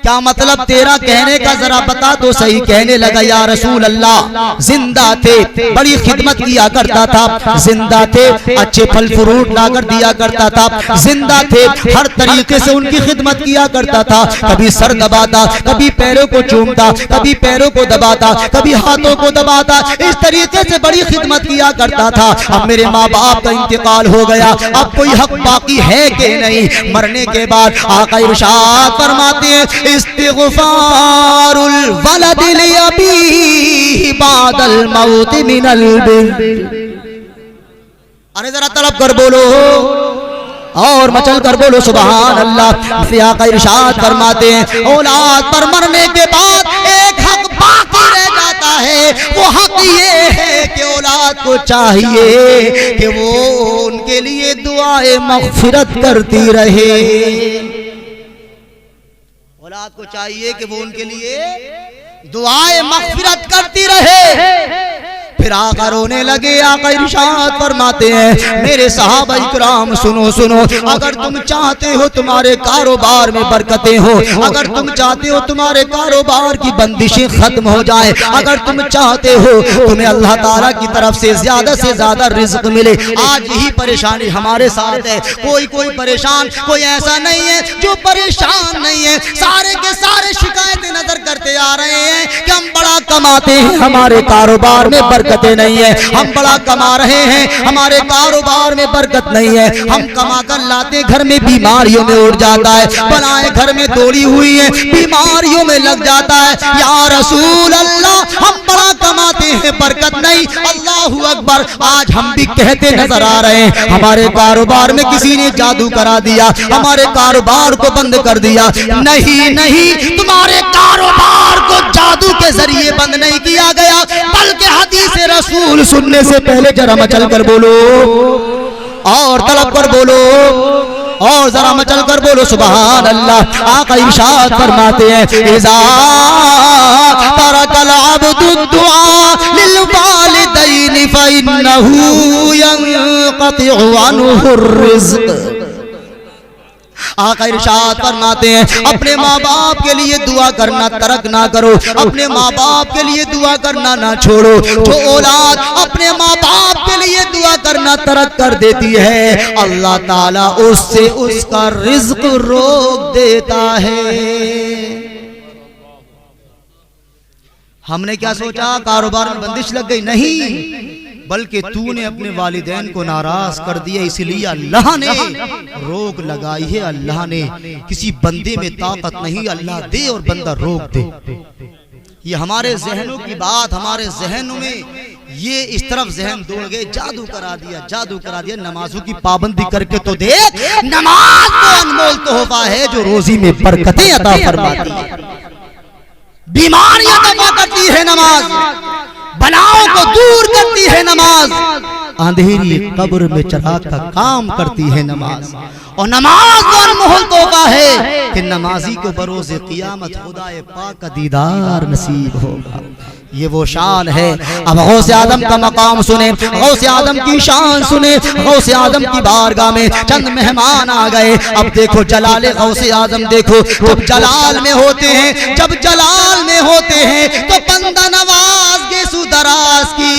क्या मतलब तेरा कहने का, जरा बता तो सही। कहने लगा या रसूल अल्लाह, जिंदा थे, बड़ी खिदमत किया करता था, जिंदा थे, अच्छे फल फ्रूट लाकर दिया करता था, जिंदा थे, हर तरीके से उनकी खिदमत किया करता था। कभी सर दबाता, कभी पैरों को चूमता, कभी पैरों को दबाता, कभी हाथों को दबाता, इस तरीके से बड़ी खिदमत किया करता था। अब मेरे माँ बाप का इंतकाल हो गया, अब कोई हक बाकी है कि नहीं? मरने के बाद आका इरशाद फरमाते हैं, इस्तिग़फ़ारुल वलदि लिअबीहि बादल मौत मिनल बिर। अरे जरा तलब कर बोलो और मचल कर बोलो सुभान अल्लाह। फिर आका इरशाद फरमाते हैं, औलाद पर मरने के बाद एक हक बाकी रह जाता है। वो हक ये है कि औलाद को चाहिए कि वो उनके लिए दुआए मग़फ़िरत करती रहे। औलाद को चाहिए कि वो उनके लिए दुआए मग़फ़िरत करती रहे। फिर आका रोने लगे। आका इरशाद फरमाते हैं, मेरे सहाबा इकराम सुनो सुनो, अगर तुम चाहते हो तुम्हारे कारोबार में बरकतें हो, अगर तुम चाहते हो तुम्हारे कारोबार की बंदिशें खत्म हो जाए, अगर तुम चाहते हो तुम्हें अल्लाह ताला की तरफ से ज्यादा रिज़्क़ मिले, आज यही परेशानी हमारे साथ है। कोई परेशान, कोई ऐसा नहीं है जो परेशान नहीं है। सारे के सारे शिकायतें नजर करते आ रहे हैं कि हम बड़ा कमाते हैं, हमारे कारोबार में बरकतें नहीं है, हम बड़ा कमा रहे हैं, हमारे कारोबार में बरकत नहीं है, हम कमा कर लाते घर में बीमारियों में उड़ जाता है, बनाए घर में तोड़ी हुई है, बीमारियों में लग जाता है। या रसूल अल्लाह, हम बड़ा कमाते हैं, बरकत नहीं। अल्लाहू अकबर, आज हम भी कहते नजर आ रहे हैं, हमारे कारोबार में किसी ने जादू करा दिया, हमारे कारोबार को बंद कर दिया। नहीं नहीं, तुम्हारे कारोबार को जादू के जरिए बंद नहीं किया गया, बल्कि हदीस रसूल सुनने से पहले जरा मचल कर बोलो और तलब कर बोलो और जरा मचल कर बोलो सुभान अल्लाह। आका इरशाद फरमाते हैं, इज़ा तरकल अब्दु दुआ लिल वालिदैन फइन्नहु यनक़तिउ अन्हुर रिज़्क़। आका इरशाद फरमाते हैं, अपने माँ बाप के लिए दुआ करना तर्क ना करो, अपने माँ बाप के लिए दुआ करना ना छोड़ो। जो औलाद अपने माँ बाप के लिए दुआ करना तर्क कर देती है, अल्लाह ताला उससे उसका रिज़्क़ रोक देता है। हमने क्या सोचा कारोबार में बंदिश लग गई? नहीं, बल्कि तूने अपने वालिदैन को नाराज कर दिया, इसलिए अल्लाह ने रोक लगाई है। अल्लाह ने, किसी बंदे में ताकत नहीं, अल्लाह दे और बंदा रोक दे। ये हमारे जहनों की बात, हमारे जहनों में ये इस तरफ जहन दौड़ गए, जादू करा दिया। नमाजों की पाबंदी करके तो देख, नमाज तो अनमोल तोहफा है जो रोजी में बरकतें अता फरमाती है, बीमारियां दफा करती है नमाज, बलाओं को दूर करती है नमाज, अंधेरी कब्र में चिराग का काम करती है नमाज। और नमाज तो अनमोल तोहफा है कि नमाजी को बरोज़े क़ियामत खुदाए पाक का दीदार नसीब होगा। ये वो शान है। अब गौसे आदम का मकाम सुने, गौसे आदम की शान सुने। गौसे आदम की बारगाह में चंद मेहमान आ गए। अब देखो जलाले गौसे आदम, देखो जब जलाल में होते हैं, तो बंदा नवाज के सुदराज की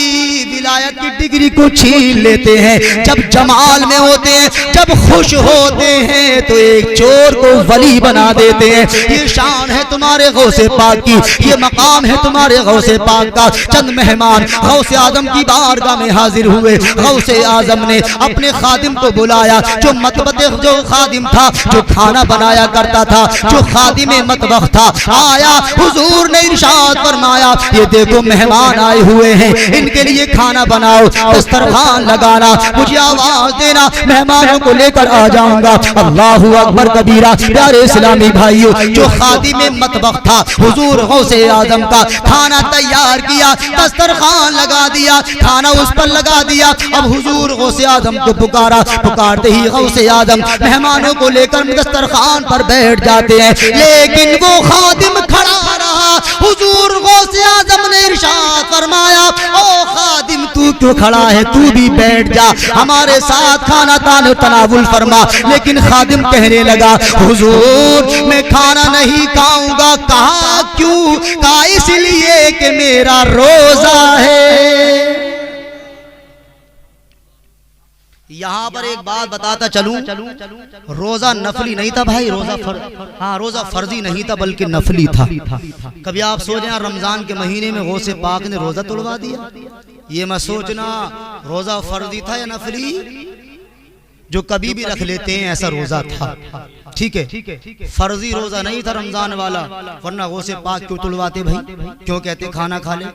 विलायत की डिग्री को छीन लेते हैं। जब जमाल में होते हैं, जब खुश होते हैं, तो एक चोर को वली बना देते हैं। ये शान है तुम्हारे गौसे पाक की, ये मकाम है तुम्हारे गौसे पाक का। चंद मेहमान गौसे आदम की बारगाह में हाजिर हुए। गौसे आजम ने अपने खादिम को बुलाया, जो खादिम था, जो खाना बनाया करता था, जो खादिम मतबख था। आया, हुजूर ने इरशाद फरमाया, ये देखो मेहमान आए हुए हैं, इनके लिए खाना बनाओ, दस्तरखान लगाना, मुझे आवाज देना, मेहमानों को लेकर आ जाऊंगा। अल्लाहू अकबर कबीरा। प्यारे इस्लामी भाइयों, जो खादिम मतबख था, हुजूर गौसे आजम का खाना तैयार किया, दस्तरखान लगा दिया, खाना उस पर लगा दिया। अब हुजूर गौसे आजम को पुकारा, पुकारते ही गौसे आजम मेहमानों को लेकर दस्तरखान पर बैठ जाते हैं, लेकिन वो खादिम खड़ा रहा। हुजूर गौसे आजम ने इरशाद फरमाया, ओ खादिम तू क्यों खड़ा है, तू भी बैठ जा, हमारे साथ खाना तनावुल फरमा। लेकिन खादिम कहने लगा हुजूर मैं खाना नहीं खाऊंगा। कहा क्यों? कहा इसलिए कि मेरा रोजा है। यहां पर एक बात बताता चलूं, रोजा नफली नहीं था भाई, रोजा फर्जी नहीं था बल्कि नफली था। कभी आप सोचना रमजान के महीने में गौसे पाक ने रोजा तोड़वा दिया, ये मत सोचना रोजा फर्जी था या नफली। जो कभी भी रख लेते हैं ऐसा रोजा था, ठीक है। फर्जी रोजा नहीं था रमजान वाला, वरना गौसे पाक क्यों तुड़वाते भाई? क्यों कहते खाना खा ले?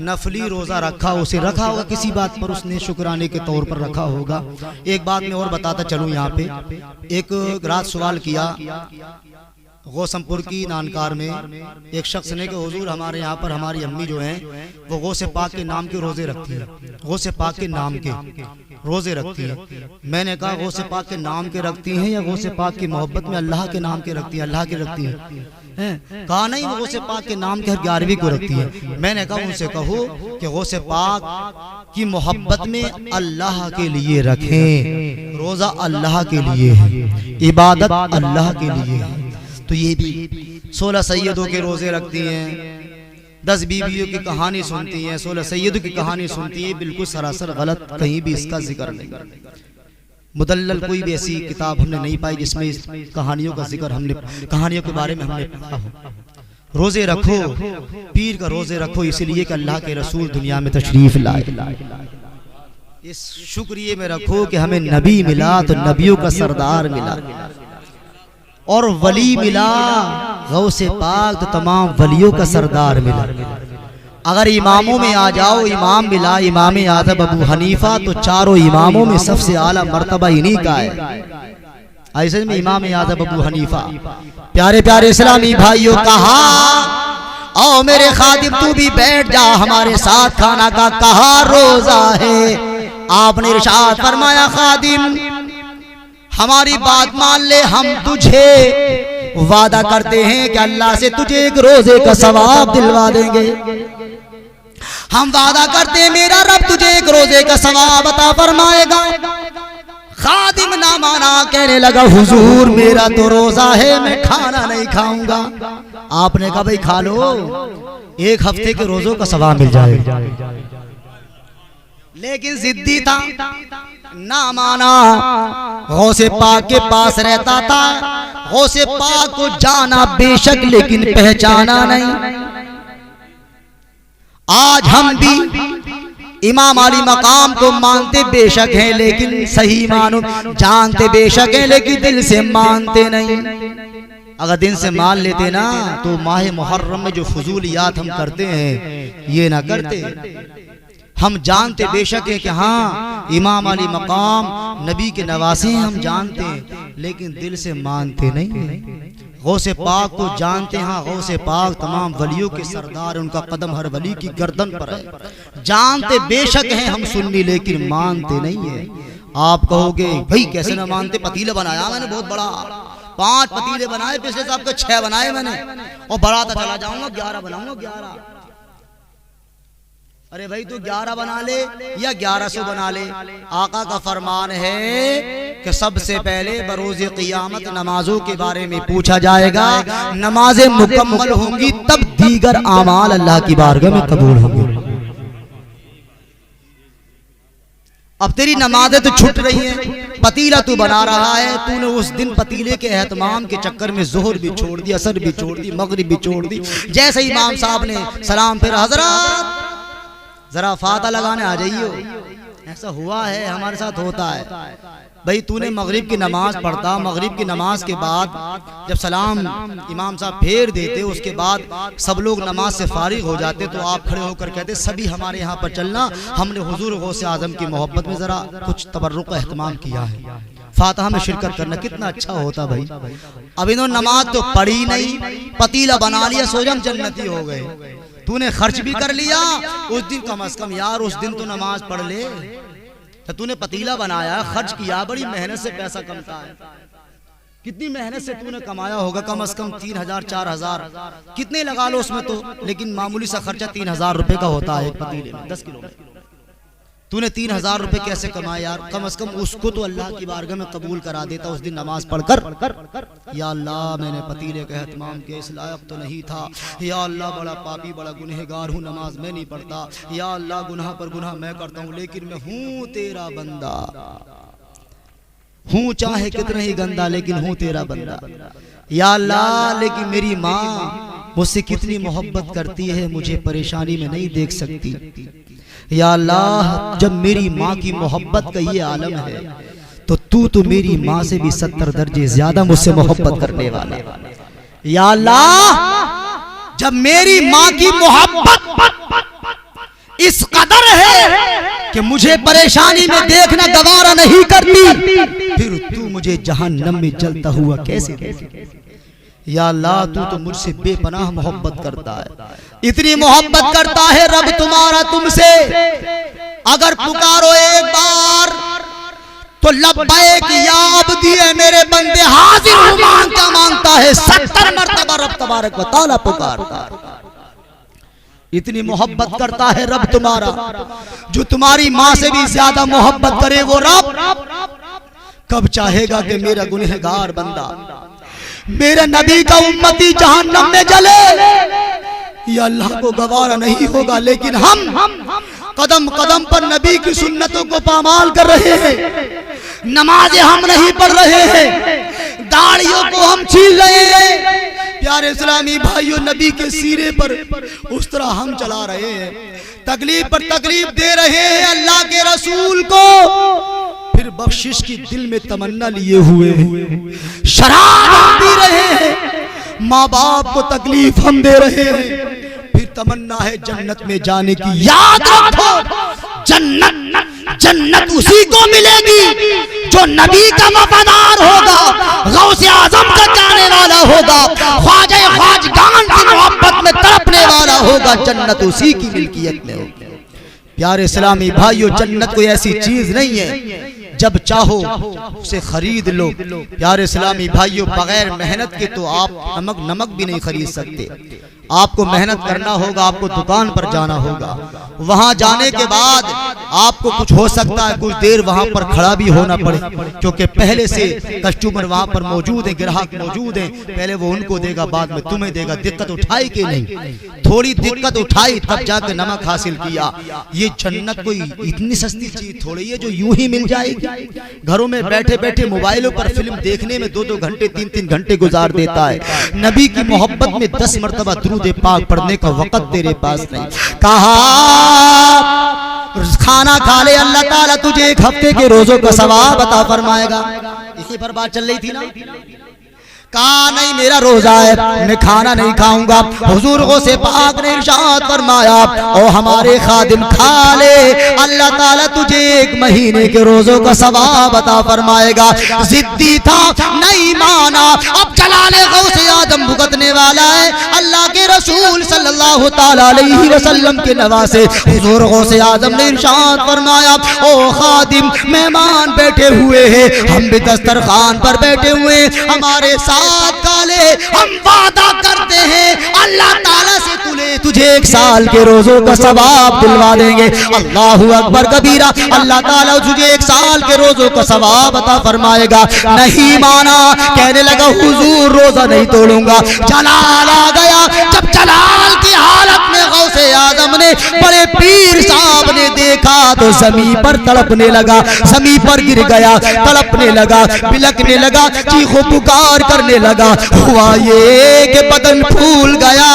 नफली रोजा रखा, उसे रखा होगा किसी बात पर, उसने शुक्राने के तौर पर रखा होगा। एक बात मैं और बताता चलूं, यहाँ पे एक रात सवाल किया गौसमपुर की नानकार में एक शख्स ने कि हुजूर हमारे यहाँ पर हमारी अम्मी जो हैं वो गौसे पाक के नाम के रोजे रखती है, गौसे पाक के नाम के रोजे रखती है। मैंने कहा गौसे पाक के नाम के रखती हैं या गौसे पाक की मोहब्बत में अल्लाह के नाम के रखती है? अल्लाह के रखती है। कहा नहीं वो गौसे पाक के नाम के 11वीं को रखती है। मैंने कहा उनसे कहो कि गौसे पाक की मोहब्बत में अल्लाह के लिए रखें, रोजा अल्लाह के लिए है, इबादत अल्लाह के लिए है। तो ये भी 16 सैयदों के रोजे रखती हैं, 10 बीवियों की कहानी सुनती हैं, 16 सैयदों की कहानी सुनती हैं, बिल्कुल सरासर गलत, कहीं भी इसका जिक्र नहीं। मुदल्लल कोई भी ऐसी किताब हमने नहीं पाई जिसमें इस कहानियों का जिक्र हमने, कहानियों के बारे में हमने पढ़ा हो। रोजे रखो, पीर का रोजे रखो इसलिए कि अल्लाह के रसूल दुनिया में तशरीफ लाए। इस शुक्रिया में रखो कि हमें नबी मिला तो नबियों का सरदार मिला, और वली मिला गौसे पाक तो तमाम वलियों का सरदार मिला। अगर इमामों में आ जाओ, इमाम मिला इमाम आज़म अबू हनीफा, तो चारों इमामों में सबसे आला मर्तबा इन्हीं का है। ऐसे में इमाम आज़म अबू हनीफा। प्यारे प्यारे इस्लामी भाइयों, कहा आओ मेरे खादिम तू भी बैठ जा हमारे साथ खाना का। कहा रोजा है। आपने इरशाद फरमाया खादिम हमारी बात मान ले, हम तुझे वादा करते हैं कि अल्लाह से तुझे एक रोजे का सवाब दिलवा देंगे। हम वादा करते हैं मेरा रब तुझे एक रोजे का सवाब अता फरमाएगा। खादिम ना माना, कहने लगा हुजूर मेरा तो रोजा है, मैं खाना नहीं खाऊंगा। आपने कहा भाई खा लो, 1 हफ्ते के रोजों का सवाब मिल जाएगा। लेकिन जिद्दी था, ना माना। गौसे पाक के पास रहता था, गौसे पाक को जाना बेशक लेकिन पहचाना नहीं। आज हम भी इमाम अली मकाम को मानते बेशक हैं, लेकिन सही मानो जानते बेशक हैं, लेकिन दिल से मानते नहीं। अगर दिल से मान लेते ना तो माह मुहर्रम में जो फजूलियात हम करते हैं ये ना करते। हम जानते बेशक है कि हाँ इमाम अली मकाम नबी के नवासे हैं, हम जानते हैं, लेकिन दिल से मानते नहीं। गौसे पाक को जानते हैं, हाँ गौसे पाक तमाम वलियों के सरदार, उनका कदम हर वली की गर्दन पर है। जानते बेशक हैं हम सुन्नी, लेकिन मानते नहीं है। आप कहोगे भाई कैसे ना मानते? पतीला बनाया मैंने बहुत बड़ा, 5 पतीले बनाए, पिछले साहब के 6 बनाए मैंने, और बढ़ाता चला जाऊंगा, 11 बनाऊंगा, 11। अरे भाई तू 11 बना ले या 1100 बना ले, आका का फरमान है कि सबसे पहले बरोज़े क़ियामत नमाजों के बारे में पूछा जाएगा। नमाजें मुकम्मल होंगी तब दीगर आमाल अल्लाह की बारगाह में कबूल होंगे। अब तेरी नमाजें तो छूट रही हैं, पतीला तू बना रहा है, तूने उस दिन पतीले के एहतमाम के चक्कर में जोहर भी छोड़ दी, असर भी छोड़ दी, मगरिब भी छोड़ दी। जैसे इमाम साहब ने सलाम फिर हजरत जरा फाता लगाने आ जाइए, ऐसा हुआ है हमारे साथ होता है। भाई तूने मगरिब की नमाज पढ़ता, मगरिब की नमाज के बाद जब सलाम इमाम साहब फेर देते, उसके बाद सब लोग नमाज से फारिग हो जाते, तो आप खड़े होकर कहते सभी हमारे यहाँ पर चलना, हमने हुजूर गौसे आजम की मोहब्बत में जरा कुछ तबर्रुक का एहतमाम किया है, फातिहा में शिरकत करना कितना अच्छा होता भाई। अब इन्होंने नमाज तो पढ़ी नहीं, पतीला बना लिया, सोजम जन्नती हो गए। तूने खर्च भी कर लिया उस दिन, कम से कम यार उस दिन तो नमाज पढ़ ले। तो तूने पतीला बनाया, खर्च किया, बड़ी मेहनत से पैसा कमता है, कितनी मेहनत से तूने कमाया होगा, कम से कम 3000 4000 कितने लगा लो उसमें तो, लेकिन मामूली सा खर्चा 3000 रुपए का होता है एक पतीले में, 10 किलो में। तूने 3000 रुपए कैसे कमाए यार, कम से कम उसको तो अल्लाह की बारगाह में कबूल करा देता उस दिन नमाज पढ़कर। या अल्लाह मैंने पतीले का एहतमाम के इस लायक तो नहीं था, या अल्लाह बड़ा पापी बड़ा गुनहगार हूँ, नमाज मैं नहीं पढ़ता, या अल्लाह गुनाह पर गुनाह मैं करता हूँ, लेकिन मैं हूँ तेरा बंदा, हूँ चाहे कितना ही गंदा लेकिन हूँ तेरा बंदा। या अल्लाह लेकिन मेरी माँ मुझसे कितनी मोहब्बत करती है, मुझे परेशानी में नहीं देख सकती। या अल्लाह जब मेरी माँ की मोहब्बत का ये आलम है तो तू तो मेरी माँ से भी 70 दर्जे ज्यादा मुझसे मोहब्बत करने वाला। या अल्लाह जब मेरी माँ की मोहब्बत इस कदर है कि मुझे परेशानी में देखना गवारा नहीं करती, फिर तू मुझे जहन्नम में जलता हुआ कैसे देखेगा। या अल्लाह तू तो मुझसे बेपनाह मोहब्बत करता है, इतनी मोहब्बत करता है रब तुम्हारा तुमसे, अगर पुकारो एक बार तो लब्बैक या अब्दी है मेरे बंदे हाजिर हूं मांगता मांगता है, 70 मरतबा रब तबारक व तआला पुकारता है। इतनी मोहब्बत करता है रब तुम्हारा, जो तुम्हारी माँ से भी ज्यादा मोहब्बत करे वो रब कब चाहेगा कि मेरा गुनहगार बंदा, मेरे नबी का उम्मती जहन्नम में जले। ये अल्लाह को गवारा नहीं होगा, लेकिन हम कदम कदम पर नबी की सुन्नतों को पामाल कर रहे हैं, नमाजें हम नहीं पढ़ रहे हैं, दाढ़ियों को हम छील रहे हैं। प्यारे इस्लामी भाइयों, नबी के सीरे पर उस तरह हम चला रहे हैं, तकलीफ पर तकलीफ दे रहे हैं अल्लाह के रसूल को, फिर बख्शिश की दिल में तमन्ना लिए हुए हैं, शराब हम पी रहे हैं, माँ बाप को तकलीफ हम दे रहे हैं, फिर तमन्ना है जन्नत में जाने की। याद रखो जन्नत उसी को मिलेगी जो नबी का वफादार होगा, गौसे आजम का जाने वाला होगा, ख्वाजा ख्वाजगान की मोहब्बत में तड़पने वाला होगा, जन्नत उसी की मिल्कियत में होगी। प्यारे इस्लामी भाइयों, जन्नत कोई ऐसी चीज नहीं है जब चाहो उसे खरीद लो। प्यारे इस्लामी भाइयों, बगैर मेहनत के तो आप नमक भी नहीं खरीद सकते, आपको मेहनत करना होगा, आपको दुकान पर जाना होगा, वहां जाने के बाद आपको कुछ हो सकता है कुछ देर वहां पर खड़ा भी होना पड़े, क्योंकि पहले से कस्टमर वहां पर मौजूद है, ग्राहक मौजूद है, पहले वो उनको देगा बाद में तुम्हें देगा। दिक्कत उठाई कि नहीं, थोड़ी दिक्कत उठाई तब जाकर नमक हासिल किया। ये जन्नत कोई इतनी सस्ती चीज थोड़ी है जो यूं ही मिल जाएगी। घरों में बैठे बैठे मोबाइलों पर फिल्म देखने में 2-2 घंटे 3-3 घंटे गुजार देता है, नबी की मोहब्बत में 10 मरतबा दुरूद पाक पढ़ने का वक्त तेरे पास नहीं। कहा खाना खा ले, अल्लाह ताला तुझे 1 हफ्ते के रोजों का सवाब अता फरमाएगा। इसी पर बात चल रही थी ना, कहा नहीं मेरा रोजा है मैं खाना नहीं खाऊंगा, हुजूर गौसे पाक ने इरशाद फरमाया ओ हमारे खादिम खा ले, अल्लाह ताला तुझे 1 महीने के रोजों का सवाब अता फरमाएगा। जिद्दी था नहीं माना, अब जलाले गौसे आदम भुगतने वाला है। अल्लाह के रसूल सल्लल्लाहु ताला अलैहि वसल्लम के नवासे हुजूर गौसे आदम ने इरशाद फरमाया ओ खादिम मेहमान बैठे हुए हैं, हम भी दस्तरखान पर बैठे हुए, हमारे काले हम वादा करते हैं अल्लाह ताला से तुझे 1 साल के रोजों का सवाब दिलवा देंगे। अल्लाहु अकबर कबीरा, अल्लाह ताला तुझे 1 साल के रोजों का सवाब अता फरमाएगा। नहीं माना, कहने लगा हुजूर रोजा नहीं तोड़ूंगा। जलाल आ गया, जब जलाल की हालत में गौसे आजम ने बड़े पीर साहब ने देखा तो जमीन पर तड़पने लगा, जमीन पर गिर गया, तड़पने लगा, बिलकने लगा, चीखो पुकार करने लगा। हुआ ये कि बदन फूल गया,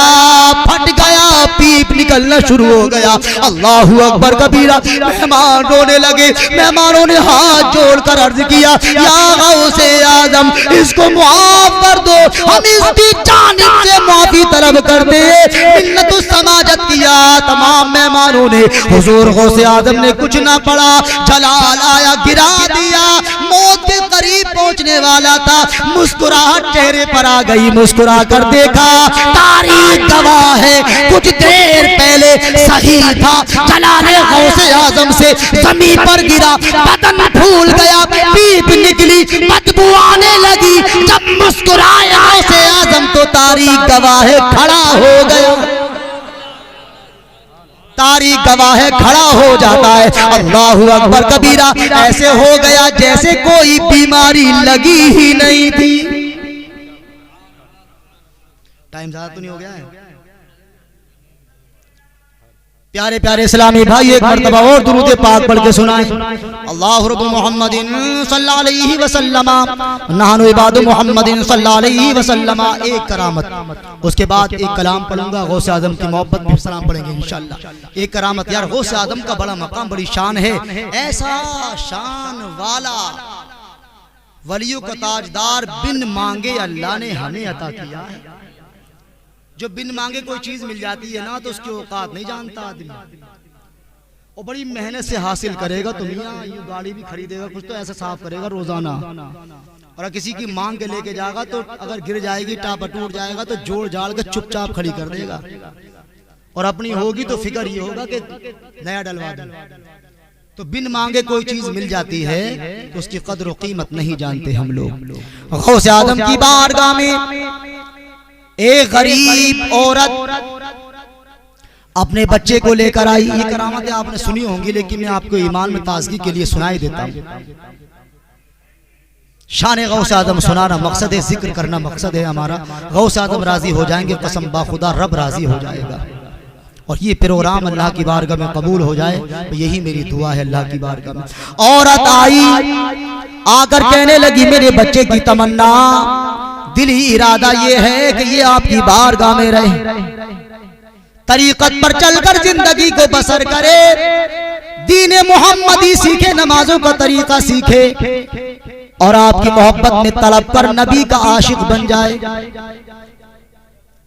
फट गया, पीप निकलना शुरू हो गया। अल्लाहु अकबर कबीरा, मेहमान रोने लगे। मेहमानों ने हाथ जोड़कर अर्ज किया या गौसे आजम इसको मुआफ कर दो, हम इसकी जानिब से माफी तलब करते हैं, मिन्नत समाजत किया। तमाम मेहमानों ने, हुजूर गौसे आजम ने कुछ ना पड़ा, जलाल आया गिरा दिया, मौत के करीब पहुंचने वाला था, मुस्कुराहट चेहरे पर आ गई, मुस्कुरा कर देखा, तारीख गवाह है कुछ देर पहले सही था, जलाले गौसे आजम से जमीन पर गिरा, बदन फूल गया, पीप निकली, बदबू आने लगी, जब मुस्कुराया गौसे आजम तो तारीख गवाह है खड़ा हो गया। तारीख गवाह है, खड़ा हो जाता है, अल्लाहु अकबर कबीरा, ऐसे हो गया जैसे कोई बीमारी लगी ही नहीं थी। टाइम ज्यादा तो नहीं हो गया है? प्यारे प्यारे इस्लामी भाई, एक मर्तबा और दुरूद पाक पढ़ के सुनाएं। अल्लाहु रब्बु मुहम्मदिन सल्लल्लाहु अलैहि वसल्लम नहनु इबादु मुहम्मदिन सल्लल्लाहु अलैहि वसल्लम। एक करामत, उसके बाद एक कलाम पढ़ूंगा, गौसे आजम की मोहब्बत में सलाम पढ़ेंगे इंशाअल्लाह। एक करामत, यार गौसे आजम का बड़ा मकाम, बड़ी शान है। ऐसा शान वाला वलियों का ताजदार बिन मांगे अल्लाह ने हमें अता किया है। जो बिन मांगे कोई चीज मिल जाती है ना, तो उसकी औकात नहीं जानता आदमी, और बड़ी मेहनत से हासिल करेगा। तो मियां यूं गाड़ी भी खरीदेगा, कुछ तो ऐसा साफ करेगा रोजाना, और किसी की मांग के लेके जाएगा तो अगर गिर जाएगी, टापा टूट जाएगा, तो जोड़ जाड़ के चुपचाप खड़ी कर देगा, और अपनी होगी तो फिक्र ये होगा कि नया डलवा दूं। तो बिन मांगे कोई चीज मिल जाती है तो उसकी कदर और कीमत नहीं जानते हम लोग। गौसे आदम की बारगाह में एक गरीब औरत अपने बच्चे को लेकर आई। ये करामतें आपने सुनी होंगी, लेकिन मैं आपको ईमान में ताजगी के लिए सुनाई देता हूँ। शान गौसे आदम सुनाना मकसद है, जिक्र करना मकसद है हमारा। गौसे आदम राजी हो जाएंगे, कसम बाखुदा रब राजी हो जाएगा, और ये प्रोग्राम अल्लाह की बारगाह में कबूल हो जाए, तो यही मेरी दुआ है अल्लाह की बारगाह में। औरत आई, आकर कहने लगी, मेरे बच्चे की तमन्ना, दिली इरादा ये है कि ये आपकी बारगाह में रहे, तरीकत पर चलकर जिंदगी को बसर करे, दीन मोहम्मदी सीखे, नमाजों का तरीका सीखे, और आपकी मोहब्बत में तलब कर नबी का आशिक बन जाए।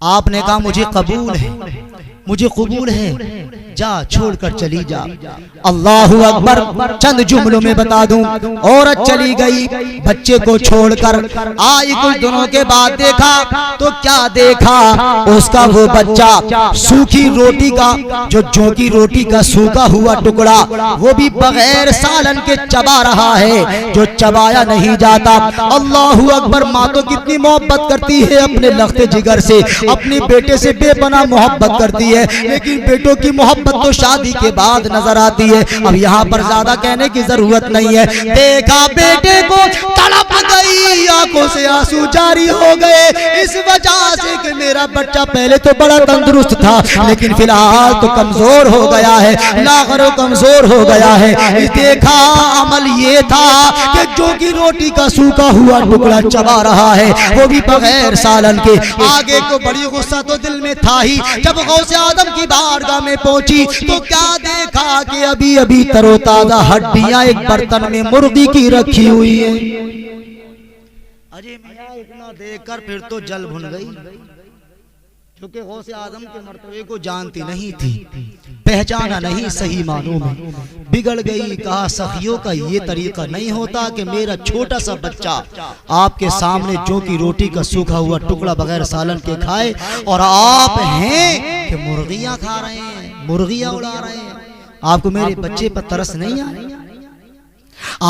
आपने कहा मुझे कबूल है, मुझे कबूल है, जा छोड़कर चली जा। अल्लाहु अकबर, चंद जुमलों में बता दूं, औरत चली गई बच्चे को छोड़कर। आई कुछ दिनों के बाद देखा तो क्या देखा, उसका वो बच्चा सूखी रोटी का, जो जौ की रोटी का सूखा हुआ टुकड़ा, वो भी बगैर सालन के चबा रहा है, जो चबाया नहीं जाता। अल्लाहु अकबर, माँ तो कितनी मोहब्बत करती है अपने लख्ते जिगर से, अपने बेटे से बेपनाह मोहब्बत करती है, लेकिन बेटों की मोहब्बत तो शादी के बाद नजर आती है। अब यहाँ पर ज्यादा कहने की जरूरत नहीं है। देखा बेटे को, तड़प गई, आंखों से आंसू जारी हो गए, इस वजह से कि मेरा बच्चा पहले तो बड़ा तंदुरुस्त था, लेकिन फिलहाल तो कमजोर हो गया है, लाखों कमजोर हो गया है। देखा अमल ये था कि जो की रोटी का सूखा हुआ टुकड़ा चबा रहा है, वो भी बगैर सालन के। आगे को बड़ी गुस्सा तो दिल में था ही। जब गौसे आदम की बारगाह में पहुंची तो क्या देखा कि अभी अभी तरोताजा हड्डियां एक बर्तन में मुर्गी की रखी हुई है। अरे मियां, इतना देखकर फिर तो जल भुन गई, क्योंकि गौसे आदम के मर्तबे को जानती नहीं थी, पहचाना नहीं सही मानों में, बिगड़ गई। कहा सखियों का ये तरीका नहीं होता कि मेरा छोटा सा बच्चा आपके सामने जौ की रोटी का सूखा हुआ टुकड़ा बगैर सालन के खाए, और आप हैं कि मुर्गियां खा रहे हैं, मुर्गियां उड़ा रहे हैं। आपको मेरे बच्चे पर तरस नहीं आया?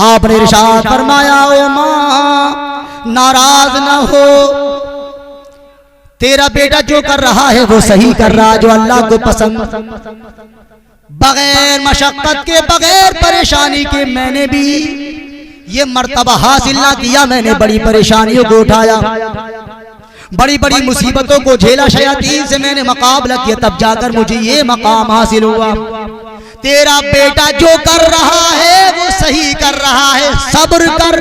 आपने इरशाद फरमाया, ओ मां नाराज ना हो, तेरा बेटा जो कर रहा है वो सही कर रहा है, जो अल्लाह को पसंद, बगैर मशक्कत के, बगैर परेशानी के मैंने भी ये मर्तबा हासिल ना किया। मैंने बड़ी परेशानियों को उठाया, बड़ी बड़ी मुसीबतों को झेला, शयातीन से मैंने मुकाबला किया, तब जाकर मुझे ये मकाम हासिल हुआ। तेरा बेटा जो कर रहा है वो सही कर रहा है, सब्र कर।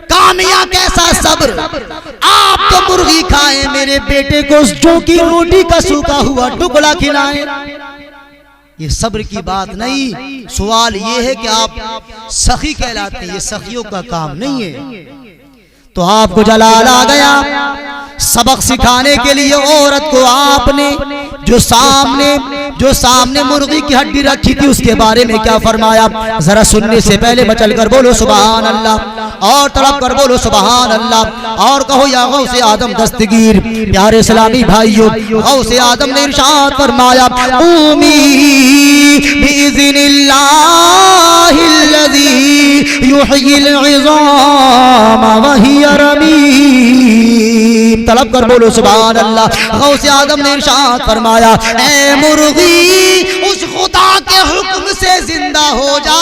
कामिया कैसा सब्र, आप तो मुर्गी खाए, मेरे बेटे को जौ की रोटी का सूखा हुआ टुकड़ा खिलाएं। ये सब्र की बात नहीं। सवाल ये है कि आप सखी कहलाते हैं, ये सखियों का काम नहीं है। तो आपको जलाल आ गया, सबक सिखाने के लिए औरत को आपने जो सामने मुर्गी की हड्डी रखी थी उसके बारे में क्या फरमाया, जरा सुनने से पहले मचल कर बोलो सुभान अल्लाह, और तड़प कर बोलो सुभान अल्लाह, और कहो या गौसे आदम दस्तगीर। प्यारे इस्लामी भाइयों, गौसे आदम ने इरशाद फरमाया, उमी बिइज़्निल्लाहिल्लज़ी युहयिल इज़ाम व हिया रमीम। तड़प कर बोलो सुभान अल्लाह। गौसे आदम ने इरशाद फरमाया, ऐ मुर्गी, उस खुदा के हुक्म से जिंदा हो जा,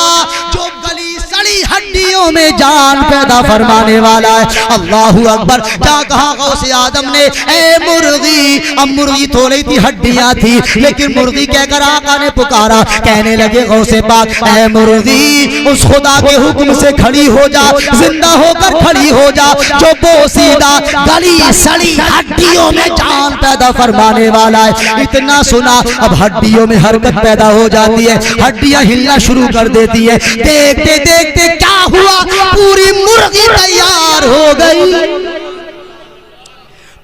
जो गली सड़ी हड्डियों में जान पैदा फरमाने वाला है। अल्लाहू अकबर। क्या कहा गौसे आदम ने, ए मुर्गी। अब मुर्गी थोड़ी थी हड्डियां थी, लेकिन मुर्गी कहकर आका ने पुकारा, कहने लगे गौसे पाक, ए मुर्गी उस खुदा के हुक्म से खड़ी हो जा, जिंदा होकर खड़ी हो जा, जो बोसीदा गली सड़ी हड्डियों में जान पैदा फरमाने वाला है। इतना सुना, अब हड्डियों में हरकत पैदा हो जाती है, हड्डियां हिलना शुरू कर देती है। देखते देखते क्या हुआ, पूरी मुर्गी तैयार हो गई,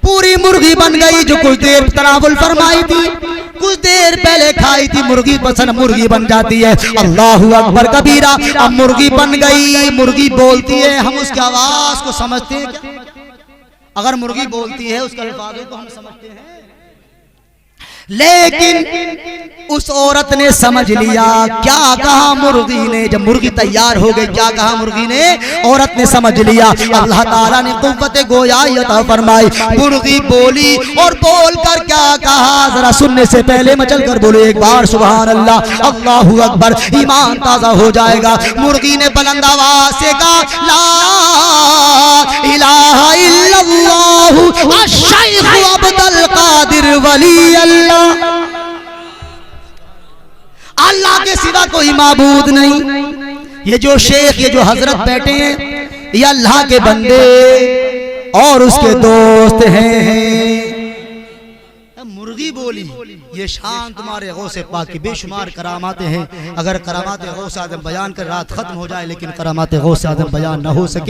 पूरी मुर्गी बन गई। जो कुछ देर तनावुल फरमाई थी, कुछ देर पहले खाई थी मुर्गी, पसंद मुर्गी बन जाती है। अल्लाहू अकबर कबीरा। अब मुर्गी बन गई, मुर्गी बोलती है, हम उसकी आवाज को समझते हैं क्या? अगर मुर्गी बोलती है उसके अल्फाजों को हम समझते हैं, लेकिन उस औरत ने समझ लिया। क्या कहा मुर्गी ने? जब मुर्गी तैयार हो गई, क्या कहा मुर्गी ने? औरत ने समझ लिया। अल्लाह ताला ने कुव्वत गोयाई अता फरमाई। मुर्गी बोली और बोलकर क्या कहा, जरा सुनने से पहले मचल कर बोले एक बार सुभान अल्लाह, अल्लाहू अकबर, ईमान ताजा हो जाएगा। मुर्गी ने बुलंद आवाज से कहा, ला इलाहा इल्लल्लाहु अश-शैख अब्दुल कादिर वली अल्लाह। अल्लाह के सिवा कोई माबूद नहीं। ये जो शेख, ये जो हजरत बैठे हैं, ये अल्लाह के बंदे और उसके दोस्त हैं। मुर्गी बोली, ये शान तुम्हारे गौसे पाक की बेशुमार करामातें हैं। अगर करामात गौसे आज़म बयान कर रात खत्म हो जाए, लेकिन करामात गौसे आज़म बयान न हो सके।